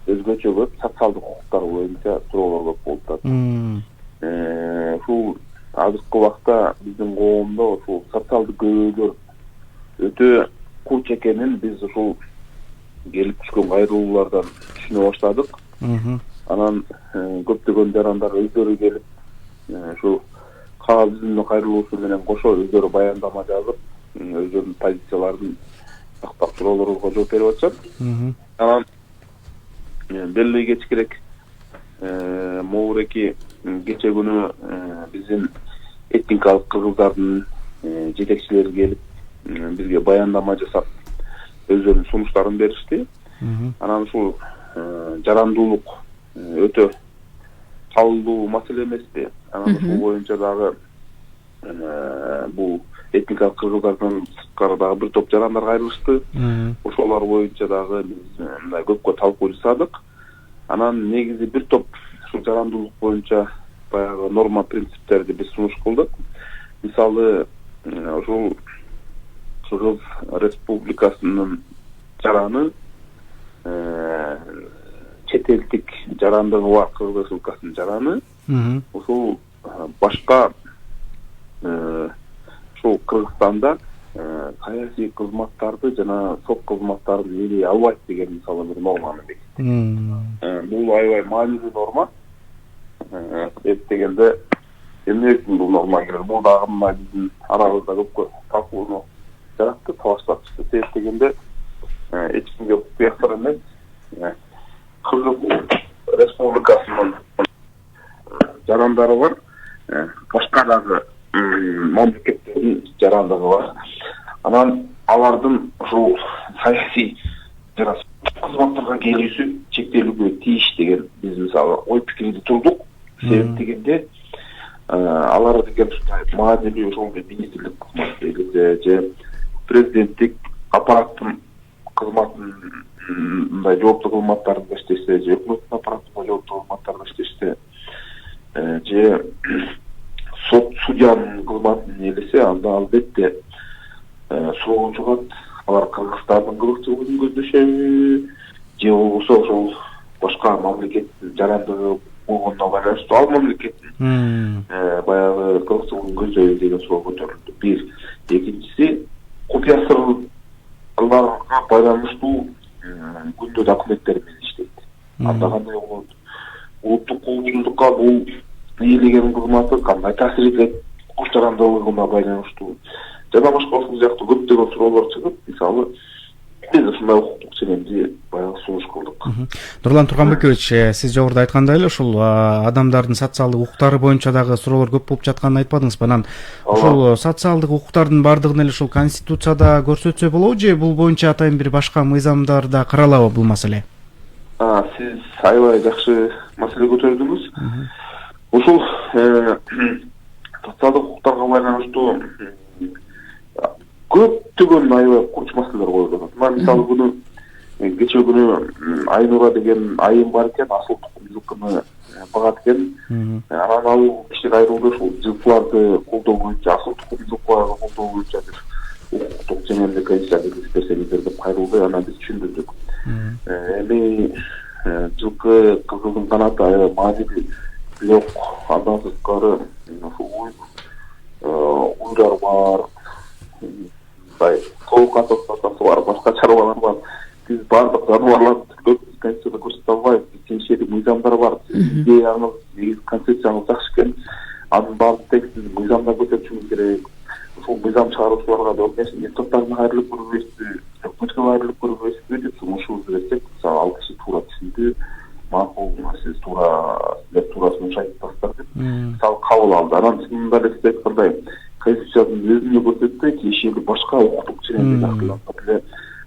өзгөчө көп социалдык укуктар боюнча суроолор көп болуп атат. Ушул азыркы убакта биздин коомдо ушул социалдык көйгөйлөр өтө курч экенин биз ушул келип түшкөн кайрылуулардан түшүнө баштадык. Анан көптөгөн жарандар өздөрү келип, ушу кагаз түзүмдө кайрылуусу менен кошо өздөрү баяндама жазып, өздөрүнүн позицияларын тактап суроолорго жооп берип атышат. Анан белгилей кетиш керек, моуреки кече күнү биздин этникалык кыргыздардын жетекчилери келип бизге баяндама жасап, өздөрүнүн сунуштарын беришти. Анан ушул жарандуулук өтө калдуу маселе эмеспи? Анан ушул боюнча дагы бул этникалык кыргыздардан сырткары дагы бир топ жарандар кайрылышты. Ошолор боюнча дагы биз мындай көпкө талкуу жасадык. Анан негизи бир топ ушул жарандуулук боюнча баягы норма принциптерди биз сунуш кылдык. Мисалы, ушул Кыргыз Республикасынын жараны, чет элдик жарандыгы бар Кыргыз Республикасынын жараны, ушул башка ушул Кыргызстанда саясий кызматтарды жана сот кызматтарын ээлей албайт деген мисалы бир норманы бекиттик. Бул аябай маанилүү норма. Эп дегенде эмне үчүн бул норма керек? Бул дагы мына биздин арабызда көпкө талкууну жаратты, талаштатышты. Себеп дегенде эч кимге куяктар эмес. Кыргыз Республикасынын жарандары бар, башка дагы мамлекеттердин жарандыгы бар. Анан алардын ушул саясий жана кызматтарга келүүсү чектелүүгө тийиш деген биз мисалы ой пикирди турдук. Себеп дегенде алар деген маанилүү ушул министрлик кызматы же президенттик аппараттын кызматын мындай жооптуу кызматтарында иштешсе, же өкмөттүн аппаратында жооптуу кызматтарында иштешсе, же судьянын кызматын ээлесе, анда албетте суроо чыгат. Алар Кыргызстандын кызыкчылыгын көздөшөбү, же болбосо ошол башка мамлекеттин жарандыгы болгондо байланыштуу ал мамлекеттин баягы кызыкчылыгын көздөйбү деген суроо көтөрүлдү. Бир. Экинчиси, купуя сырларга байланыштуу күндө документтер менен иштейт. Анда кандай болот? Улуттук коопсуздукка бул ээлеген кызматы кандай таасир этет? Куш жарандылыгына байланыштуу. Жана башка ушул сыяктуу көптөгөн суроолор чыгып, мисалы, биз ушундай укуктук ченемди баягы сунуш кылдык. Нурлан Турганбекович, сиз жогоруда айткандай эле ушул адамдардын социалдык укуктары боюнча дагы суроолор көп болуп жатканын айтпадыңызбы? Анан ушул социалдык укуктардын бардыгын эле ушул Конституцияда көрсөтсө болобу же бул боюнча атайын бир башка мыйзамдарда каралабы бул маселе? Сиз аябай жакшы маселе көтөрдүңүз. Ушул социалдык укуктарга байланыштуу көптөгөн аябай курч маселелер коюлуп атат. Мына мисалы күнү кече күнү Айнура деген айым бар экен, асыл тукум жылкыны багат экен. Анан ал киши кайрылды ушул жылкыларды колдоо боюнча, асыл тукум жылкыларды колдоо боюнча бир укуктук жөнүндө комиссия берсеңиздер деп кайрылды. Анан биз түшүндүрдүк. Эми жылкы кызылдын канаты аябай маанилүү. Бирок андан сырткары ушул уйлар бар, тоок ассоциациясы бар, башка чарбалар бар. Биз баардык жаныбарларды түрлөп конституцияда көрсөтө албайбыз. Тиешелүү мыйзамдар бар. Идеяңыз, негизи концепцияңыз жакшы экен. Анын баардык текстин мыйзамда көтөрүшүңүз керек. Ушул мыйзам чыгаруучуларга да депутаттарына кайрылып көрбөйсүзбү, өкмөткө кайрылып көрбөйсүзбү деп сунушубузду берсек, мисалы ал киши туура түшүндү, макул, сиз туура сунуш айтасыздар деп мисалы кабыл алды. Анан мындай эле сиз айткандай Конституциянын өзүнө көрсөтпөй, тиешелүү башка укуктук ченемди дагы эле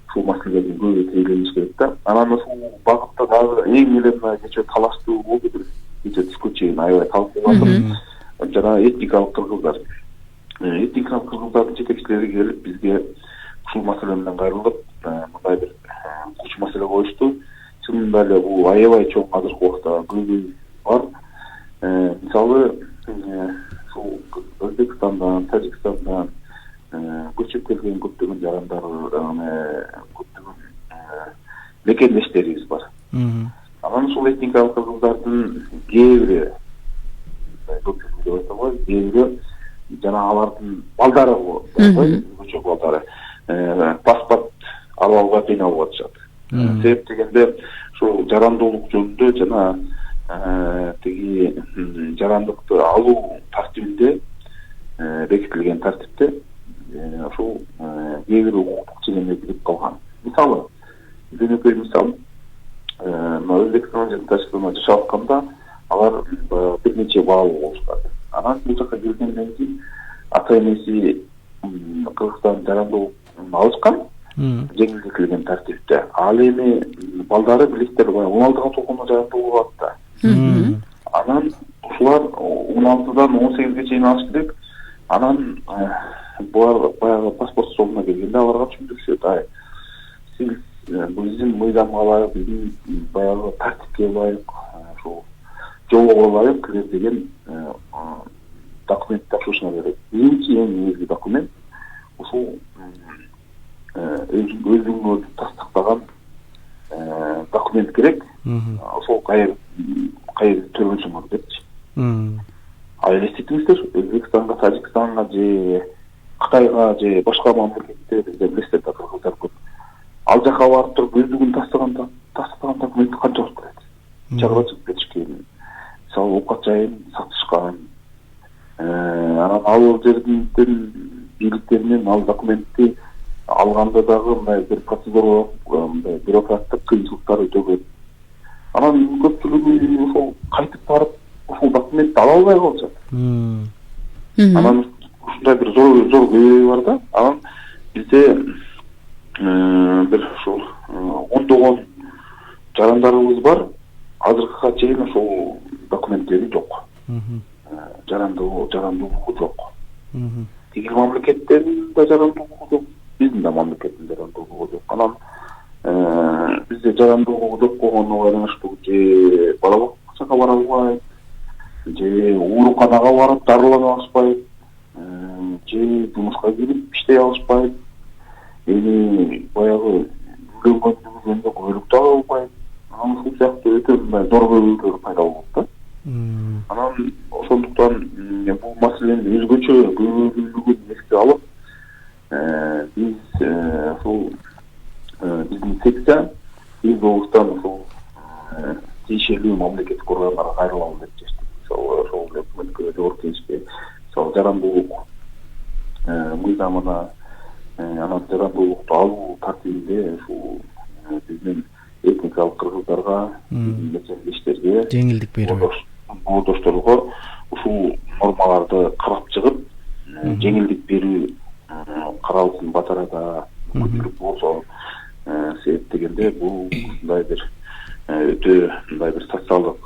ушул маселелерге көбүрөөк тейлениш керек да. Анан ушул багытта дагы эң эле мына кечээ талаштуу болду бир кечээ түшкө чейин аябай талкууландым. Жана этникалык кыргыздар. Этникалык кыргыздардын жетекчилери келип бизге ушул маселе менен кайрылып, мындай бир куч маселе коюшту. Чынында эле бул аябай чоң азыркы убакта көйгөй бар. Мисалы, ушул Өзбекстандан, Тажикстандан көчүп келген көптөгөн жарандар, көптөгөн мекендештерибиз бар. Анан ушул этникалык кыргыздардын кээ бири, көпчүлүгү деп айтабыз, кээ бири жана алардын балдары, көчө балдары паспорт ала албай кыйналып атышат. Себеп дегенде ушул жарандуулук жөнүндө жана тиги жарандыкты алуу тартибинде бекитилген тартипте ушул кээ бир укуктук чегемге кирип калган. Мисалы, жөнөкөй мисал, Өзбекстан жана Тажикстанда жашап атканда алар бир нече баалуу болушкан. Анан бул жака келгенден кийин ата энеси Кыргызстан жарандуулугун алышкан, жеңилдетилген тартипте. Ал эми балдары билесиздер, 16-га толгондо жарандуулук алат да. Анан ушулар 16-дан 18-ге чейин алыш керек. Анан булар баягы паспорт столуна келгенде аларга түшүндүрүшөт, сиз биздин мыйзамга ылайык, биздин баягы тартипке ылайык, ушул жолго ылайык кирет деген документ тапшырышына берет. Биринчи эң негизги документ ушул өзүңөр тастыктаган документ керек. Ошол кайер төлгөнсүңөр депчи. Ал элестетиңиздер, Өзбекстанга, Тажикстанга же Кытайга же башка мамлекетте бизде билесиздер да кыргыздар көп. Ал жака барып туруп өздүгүн тастыган документ канча болуп кетет. Чагыла чыгып кетишкен. Мисалы, оокат жайын сатышкан. Анан ал жердин бийликтеринен ал документти алганда дагы мындай бир процедура, мындай бюрократтык кыйынчылыктар өтө көп. Анан көпчүлүгү ошол кайтып барып ушул документти ала албай калышат. Анан ушундай бир зор көйгөй бар да. Анан бизде бир ушул ондогон жарандарыбыз бар. Азыркыга чейин ошол документтери жок. Жарандуулугу жок. Тигил мамлекеттердин да жарандуулугу жок, биздин да мамлекеттин жарандуулугу жок. Анан бизде жарандуулугу жок болгонуна байланыштуу же бала бакчага бара албайт, же ооруканага барып дарылана алышпайт, же жумушка кирип иштей алышпайт, эми баягы үйлөнгөндүгү жөнүндө көйлөк таба албайт. Анан ушул сыяктуу өтө мындай зор көйгөйлөр пайда болот да. Анан ошондуктан бул маселенин өзгөчө көйгөйлүүлүгүн эске алып, биз ушул биздин секция биз облустан ушул тиешелүү мамлекеттик органдарга кайрылалы деп чечтик. Ошол өкмөткө, жогорку кеңешке, жарандуулук мыйзамына, анан жарандуулукту алуу тартибинде ушул биздин этникалык кыргыздарга, мекендештерге, жеңилдик берүү, боордошторго ушул нормаларды карап чыгып, жеңилдик берүү каралсын батарада мүмкүнчүлүк болсо. Себеп дегенде бул мындай бир өтө мындай бир социалдык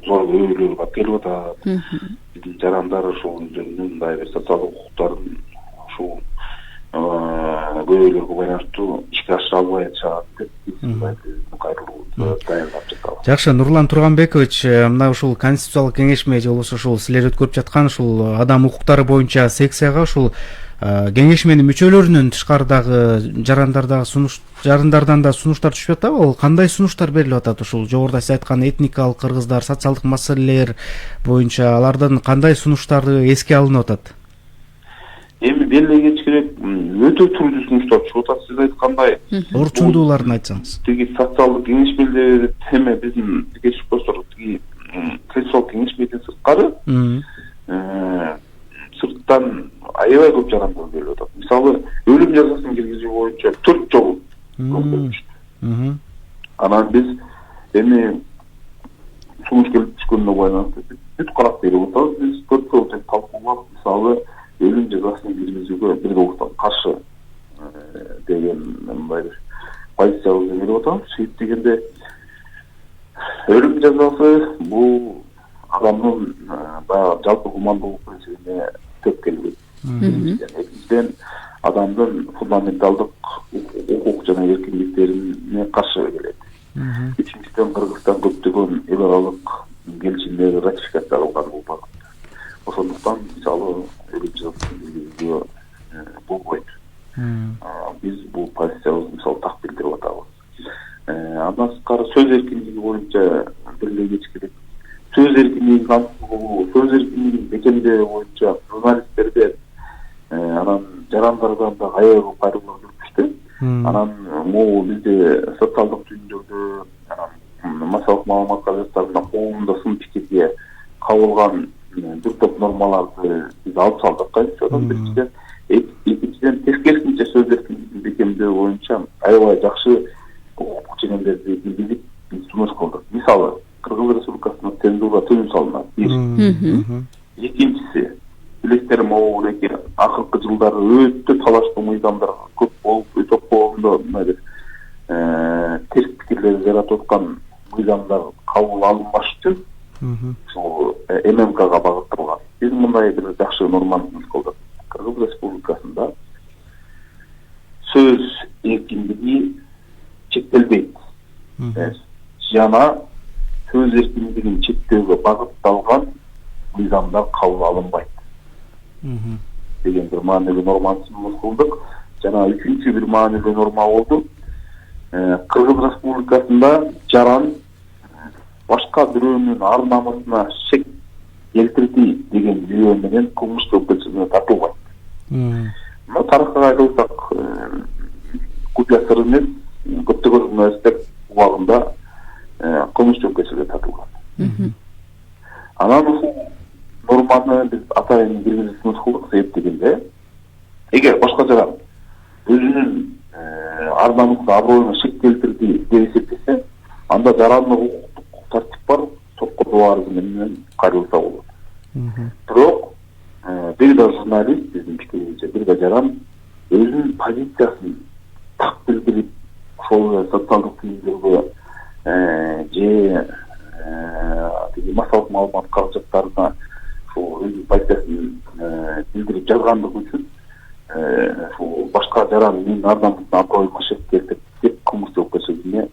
зор көйгөйлөргө алып келип атат. Биздин жарандар ушул жөнүндө мындай бир социалдык укуктарын ушул көйгөйлөргө байланыштуу ишке ашыра албай атышат деп кайрылууну даярдап жатабыз. Жакшы, Нурлан Турганбекович, мына ушул конституциялык кеңешме же болбосо ушул силер өткөрүп жаткан ушул адам укуктары боюнча секцияга ушул кеңешменин мүчөлөрүнөн тышкарыдагы жарандардан да сунуштар түшүп атабы? Ал кандай сунуштар берилип атат? Ушул жогоруда сиз айткан этникалык кыргыздар, социалдык маселелер боюнча алардан кандай сунуштары эске алынып атат? Эми белгилей керек, өтө түрдүү сунуштар түшүп атат. Сиз айткандай, орчундууларын айтсаңыз. Тиги социалдык кеңешмелер эме биздин кечиктештер тиги конституциялык кеңешмеден сырткары сырттан аябай көп жарандар келип атат. Мисалы, өлүм жазасын киргизүү боюнча 4 жол көрүлүштү. Анан биз эми сунуш келип түшкөнүнө байланыштуу бүт карап берип атабыз. Биз 4 жол деп талкуулап, мисалы, өлүм жазасын киргизүүгө бир облустан каршы деген мындай бир позициябызды берип атабыз. Себеп дегенде өлүм жазасы бул адамдын баягы жалпы гумандуулук принцибине төп келбейт. Экинчиден адамдын фундаменталдык укук жана эркиндиктерине каршы келет. Үчүнчүдөн Кыргызстан көптөгөн эл аралык келишимдерди ратификация кылган бул багытта. Ошондуктан мисалы өлүм жазасын киргизүүгө болбойт. Биз бул позициябызды мисалы так билдирип атабыз. Андан сырткары сөз эркиндиги боюнча бир эле кеч керек. Сөз эркиндигин камсыз сөз эркиндигин бекемдөө боюнча журналисттерде анан жарандардан да аябай көп кайрылуулар жүрүптү. Анан могу бизде социалдык түйүндөрдө анан массалык маалымат газеттарында коомдо сын пикирге кабылган бир топ нормаларды биз алып салдык кайсы. Биринчиден, экинчиден тескерисинче сөз эркиндигин бекемдөө боюнча аябай жакшы укуктук ченемдерди киргизип биз жумуш кылдык. Мисалы, Кыргыз Республикасында цензура тыюу салынат. Экинчиси, билесиздер, могу эки акыркы жылдары өтө талаштуу мыйзамдар көп болуп, өтө коомдо терс пикирлерди жаратып аткан мыйзамдар кабыл алынбаш үчүн ушул ММКга багытталган. Биз мындай бир жакшы норманы жумуш кылдык. Кыргыз Республикасында сөз эркиндиги чектелбейт. Жана сөз эркиндигин чектөөгө багытталган мыйзамдар кабыл алынбайт деген бир маанилүү норманы жумуш кылдык. Жана үчүнчү бир маанилүү норма болду. Кыргыз Республикасында жаран башка бирөөнүн ар намысына шек келтирди деген жүйө менен кылмыш жоопкерчилигине тартылбайт. Мына тарыхка кайрылсак, купя сыр эмес, көптөгөн журналисттер убагында кылмыш жоопкерчилигине тартылган. Анан ушул норманы биз атайын киргизип жумуш кылдык. Себеп дегенде, эгер башка жаран өзүнүн ар намысына, аброюна шек келтирди деп эсептесе, анда жарандын укуктук тартип бар, сотко доо арызы менен кайрылса болот. Бирок бир да журналист, биздин пикирибизче, бир да жаран өзүнүн позициясын так билдирип, ошол социалдык түйүндөргө же массалык маалымат каражаттарына ошол өзүнүн позициясын билдирип жазгандыгы үчүн ушул башка жаран менин ар намысына, аброюма шек келтирди деп кылмыш жоопкерчилигине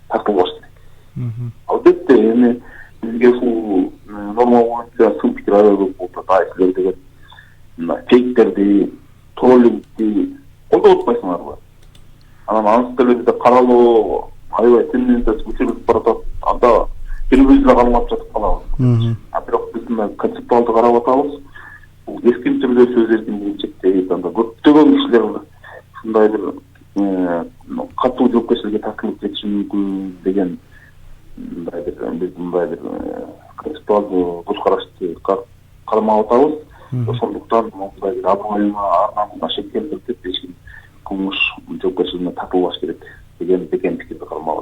тартылбаш керек. Албетте, эми бизге ушул норма боюнча сын пикир аябай көп болуп атат. Силер деген фейктерди, троллингди колдоп атпайсыңарбы? Анан анысы деле бизде каралоо аябай тенденциясы көчөрүлүп баратат. Анда бири-бирибизге кармап жатып калабыз. Бирок биз мына концептуалдуу карап атабыз. Бул кескин түрдө сөз эркиндигин чектейт. Анда көптөгөн кишилер ушундай бир катуу жоопкерчиликке тартылып кетиши мүмкүн деген биз мындай бир концептуалдуу көз карашты кармап атабыз. Ошондуктан мындай бир аброюна, ар намысына шек келтирип эч ким кылмыш жоопкерчилигине тартылбаш керек деген бекем пикирди кармап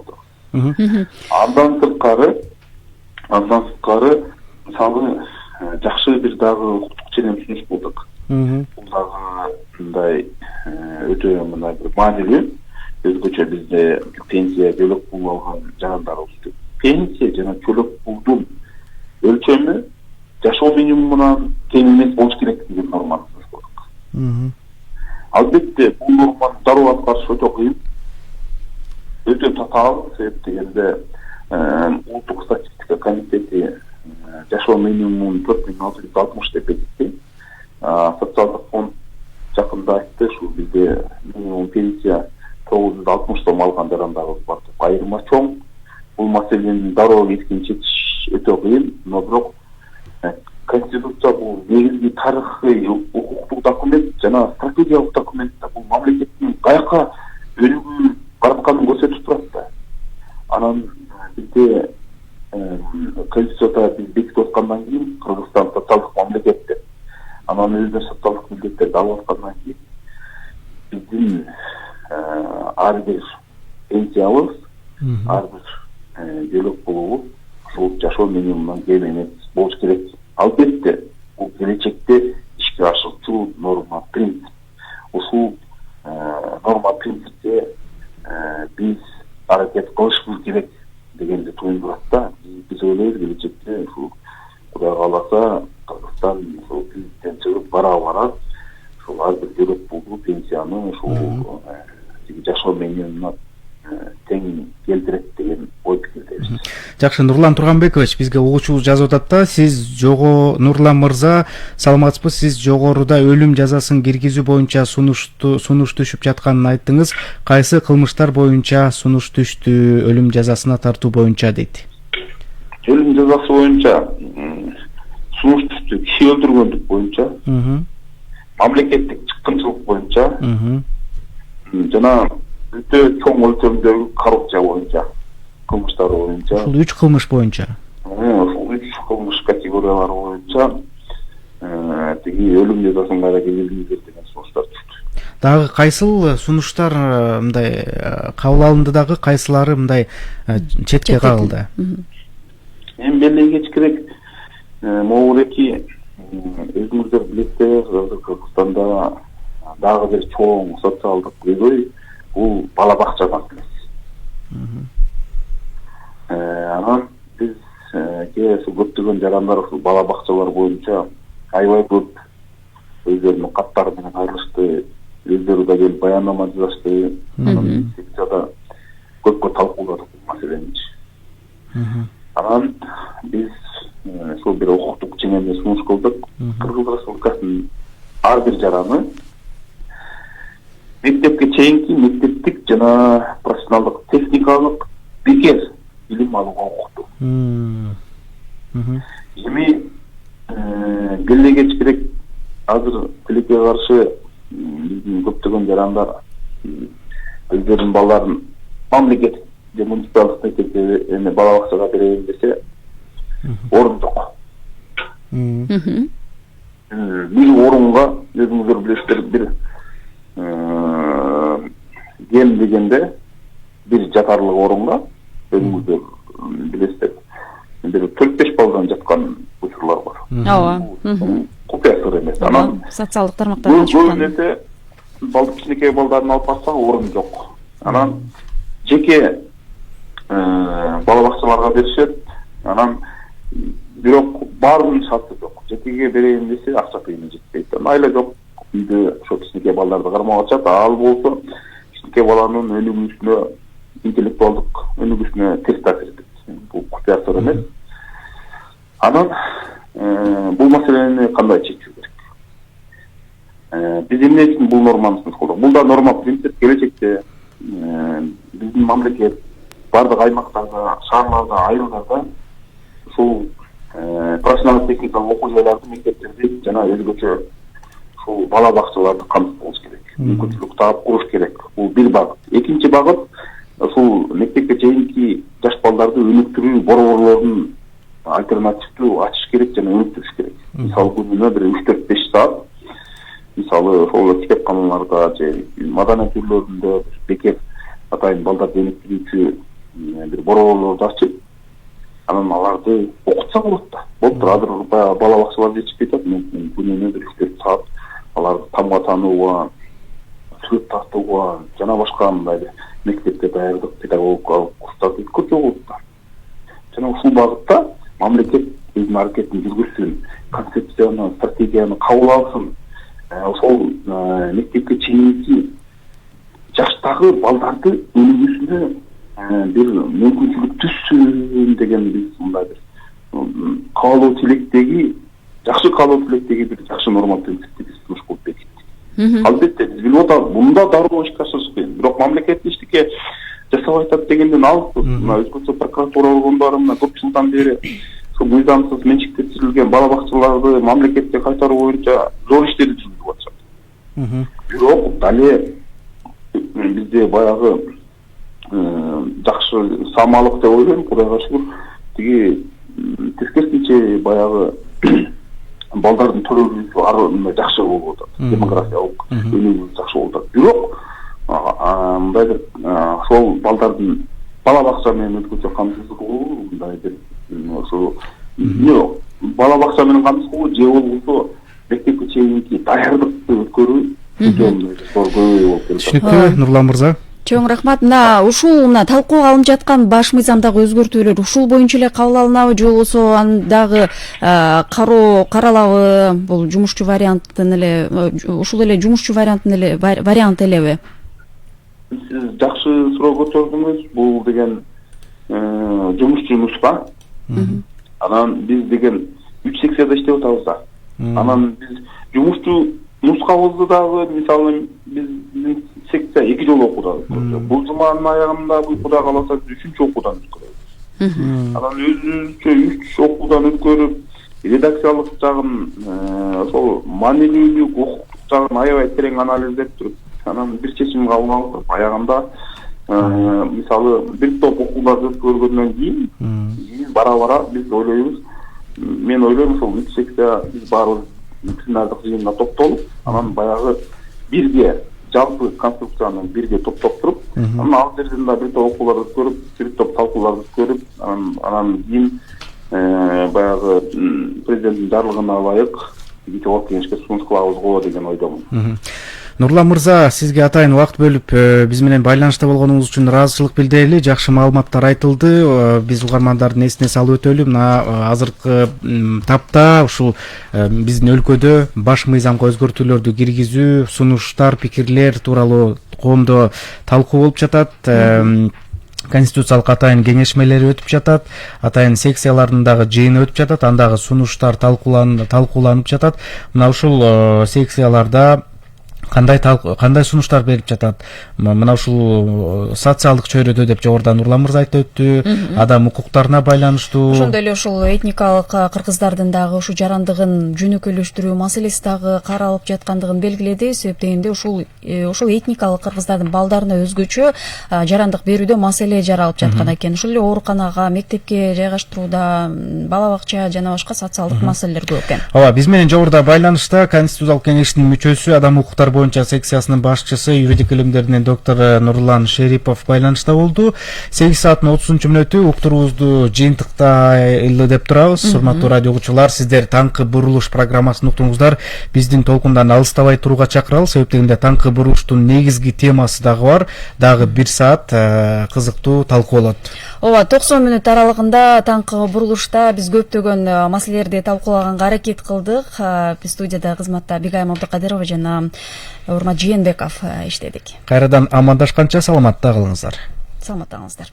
атабыз. Андан сырткары мисалы жакшы бир дагы укуктук ченем жумуш кылдык. Бул дагы мындай өтө мындай бир маанилүү. Өзгөчө бизде пенсия, жөлөк пул алган жарандарыбыз. Пенсия жана жөлөк пулдун өлчөмү жашоо минимумунан кем эмес болуш керек деген норманы жумуш кылдык. Албетте, бул норманы дароо аткарыш өтө кыйын. Өтө татаал. Себеп дегенде улуттук статистика комитети жашоо минимумун 4660 деп бекитти. Социалдык фонд жакында айтты, ушул бизде минимум пенсия 960 сом алган жарандарыбыз бар деп. Айырма чоң. Бул маселени дароо кеткен чечиш өтө кыйын, но бирок Конституция бул негизги тарыхый укуктук документ жана стратегиялык документ. Бул мамлекеттин каяка өнүгүү баратканын көрсөтүп турат да. Анан бизде Конституцияда биз бекитип аткандан кийин Кыргызстан социалдык мамлекет деп, анан өзүнүн социалдык милдеттерди алып аткандан кийин биздин ар бир пенсиябыз, ар бир жөлөк пулубуз ушул жашоо минимумунан кем эмес болуш керек. Албетте, бул келечекте ишке ашырчу норма, принцип. Ушул норма, принципте биз аракет кылышыбыз керек дегенди туюндурат да. Биз ойлойбуз келечекте ушул калса Кыргызстан ушул кризистен чыгып бара ушул ар бир жөгөт пулду пенсияны ушул жашоо менен тең келтирет деген ой пикирдебиз. Жакшы, Нурлан Турганбекович бизге угуучубуз жазып атат да, сиз Нурлан мырза, саламатсызбы? Сиз жогоруда өлүм жазасын киргизүү боюнча сунуш түшүп жатканын айттыңыз. Кайсы кылмыштар боюнча сунуш түштү өлүм жазасына тартуу боюнча дейт? Өлүм жазасы боюнча сунуш түштү киши өлтүргөндүк боюнча, мамлекеттик чыккынчылык боюнча жана өтө чоң өлчөмдөгү коррупция боюнча кылмыштар боюнча. Ушул 3 кылмыш боюнча. Ушул 3 кылмыш категориялары боюнча тиги өлүм жазасын кайра киргизгилер деген сунуштар түштү. Дагы кайсыл сунуштар мындай кабыл алынды, дагы кайсылары мындай четке кагылды? Эми беле кечкирээк могуреки өзүңүздөр билесиздер, азыр Кыргызстанда дагы бир чоң социалдык көйгөй бул бала бакча маселеси. Анан биз көптөгөн жарандар ушул бала бакчалар боюнча аябай көп өздөрүнүн каттары менен кайрылышты, өздөрү да келип баяндама жазышты. Секцияда көпкө талкууладык бул маселени. Анан биз ошол бир укуктук чеңемде сунуш кылдык. Кыргыз Республикасынын ар бир жараны мектепке чейинки мектептик жана профессионалдык техникалык бекер билим алууга укуктуу. Эми беле кечкирээк азыр тилекке каршы биздин көптөгөн жарандар өздөрүнүн балдарын мамлекеттик же муниципалдык мектепке бала бакчага берейин десе орун жок. Бир орунга өзүңүздөр билесиздер, бир кем дегенде бир жатарлык орунга өзүңүздөр билесиздер, бир 4-5 балдан жаткан учурлар бар. Ооба. Купуя сыр эмес. Анан социалдык тармактарда чыккан. Бул кичинекей балдарын алып барсак орун жок. Анан жеке бала бакчаларга беришет. Анан бирок баарынын шарты жок. Жекеге берейин десе акча тыйыны жетпейт. Айла жок. Үйдө ошо кичинекей балдарды кармап атышат. Ал болсо кичинекей баланын өнүгүүсүнө, интеллектуалдык өнүгүүсүнө терс таасир этет. Бул купуя сыр эмес. Анан бул маселени кандай чечүү керек? Биз эмне үчүн бул норманы сунуш кылдык? Бул да норма принцип. Келечекте биздин мамлекет бардык аймактарда, шаарларда, айылдарда ушул профессионалдык техникалык окуу жайларды, мектептерди жана өзгөчө ушул бала бакчаларды камсыз кылыш керек. Мүмкүнчүлүк таап куруш керек. Бул бир багыт. Экинчи багыт ушул мектепке чейинки жаш балдарды өнүктүрүү борборлорун альтернативдүү ачыш керек жана өнүктүрүш керек. Мисалы күнүнө бир 3-4-5 саат мисалы ошол китепканаларда же маданият үйлөрүндө бекер атайын балдарды өнүктүрүүчү бир борборлорду ачып, анан аларды окутса болот да. Болуптур, азыр бала бакчалар жетишпей атат. Күнүнө бир 3-4 саат аларды тамга таанууга, сүрөт тартууга жана башка мындай мектепте даярдык педагогикалык курстарды өткөрсө болот да. Жана ушул багытта мамлекет өзүнүн аракетин жүргүзсүн, концепцияны, стратегияны кабыл алсын. Ошол мектепке чейинки жаштагы балдарды өнүгүүсүнө бир мүмкүнчүлүк түшсүн деген биз мындай бир каалоо тилектеги, жакшы каалоо тилектеги бир жакшы норма принципти биз сунуш кылып бекиттик. Албетте биз билип атабыз, мында дароо ишке ашырыш кыйын. Бирок мамлекет иштикке жасап атат дегенден алып, өзгөчө прокуратура органдары мына көп жылдан бери ушул мыйзамсыз менчиктетилген бала бакчаларды мамлекетке кайтаруу боюнча зор иштерди жүргүзүп атышат. Бирок дале бизде баягы жакшы самалык деп ойлойм, Кудайга шүгүр. Тиги тескерисинче баягы балдардын төрөлүүсү ары жакшы болуп атат. Демографиялык өнүгүү жакшы болуп атат. Бирок мындай бир ошол балдардын бала бакча менен өзгөчө камсыз кылуу, мындай бир ошо бала бакча менен камсыз кылуу же болбосо мектепке чейинки даярдыкты өткөрүү зор көйгөй болуп келет. Түшүнүктүү, Нурлан мырза. Чоң рахмат. Ушул талкууга алынып жаткан баш мыйзамдагы өзгөртүүлөр ушул боюнча эле кабыл алынабы, же болбосо андагы каралабы, бул жумушчу варианттын эле, ушул эле жумушчу вариант элеби? Сиз жакшы суроо көтөрдүңүз. Бул деген жумушчу нуска. Анан биз деген 3 секцияда иштеп атабыз да. Анан биз жумушчу нускабызды дагы мисалы биздин секция 2 жолу окууда. Бул жуманын аягында Кудай кааласа 3-чү окуудан өткөрөбүз. Анан өзүнчө 3 окуудан өткөрүп, редакциялык жагын, ошол маанилүүлүк, укуктук жагын аябай терең анализдеп туруп, анан бир чечим кабыл алып, аягында мисалы бир топ окууларды өткөргөндөн кийин бара-бара биз ойлойбуз. Мен ойлойм, ошол 3 секция биз баарыбыз дисциплинардык жыйынга топтолуп, анан баягы бирге жалпы конструкцияны бирге топтоп туруп, анан ал жерден да бир топ окууларды өткөрүп, бир топ талкууларды өткөрүп, анан кийин баягы президенттин жарлыгына ылайык Жогорку Кеңешке сунуш кылабыз го деген ойдомун. Нурлан мырза, сизге атайын убакыт бөлүп биз менен байланышта болгонуңуз үчүн ыраазычылык билдирели. Жакшы маалыматтар айтылды. Биз угармандардын эсине салып өтөлү. Мына азыркы тапта ушул биздин өлкөдө баш мыйзамга өзгөртүүлөрдү киргизүү, сунуштар, пикирлер тууралуу коомдо талкуу болуп жатат. Конституциялык атайын кеңешмелери өтүп жатат, атайын секциялардын дагы жыйыны өтүп жатат, андагы сунуштар талкууланып жатат. Мына ушул секцияларда кандай сунуштар берип жатат? Мына ушул социалдык чөйрөдө деп жогоруда Нурлан мырза айтып өттү, адам укуктарына байланыштуу. Ошондой эле ушул этникалык кыргыздардын дагы ушу жарандыгын жөнөкөйлөштүрүү маселеси дагы каралып жаткандыгын белгиледи. Себеп дегенде ушул этникалык кыргыздардын балдарына өзгөчө жарандык берүүдө маселе жаралып жаткан экен. Ушул эле ооруканага, мектепке жайгаштырууда, бала бакча жана башка социалдык маселелер көп экен. Ооба, биз менен жогоруда байланышта Конституциялык кеңештин мүчөсү, адам укуктары боюнча секциясынын башчысы, юридик илимдеринин доктору Нурлан Шерипов байланышта болду. 8:30 уктуруубузду жыйынтыктайлы деп турабыз. Урматтуу радио угуучулар, сиздер таңкы бурулуш программасын уктуңуздар. Биздин толкундан алыстабай турууга чакырабыз. Себеп дегенде таңкы бурулуштун негизги темасы дагы бар. Дагы 1 саат кызыктуу талкуу болот. Ооба, 90 мүнөт аралыгында таңкы бурулушта биз көптөгөн маселелерди талкуулаганга аракет кылдык. Биз студияда кызматта Бигайым Абдыкадырова жана Урмат Жээнбеков иштедик. Кайрадан амандашканча саламатта калыңыздар. Саламатта калыңыздар.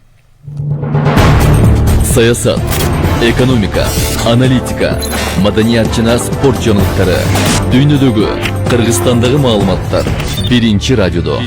Саясат, экономика, аналитика, маданият жана спорт жаңылыктары, дүйнөдөгү, Кыргызстандагы маалыматтар биринчи радиодо.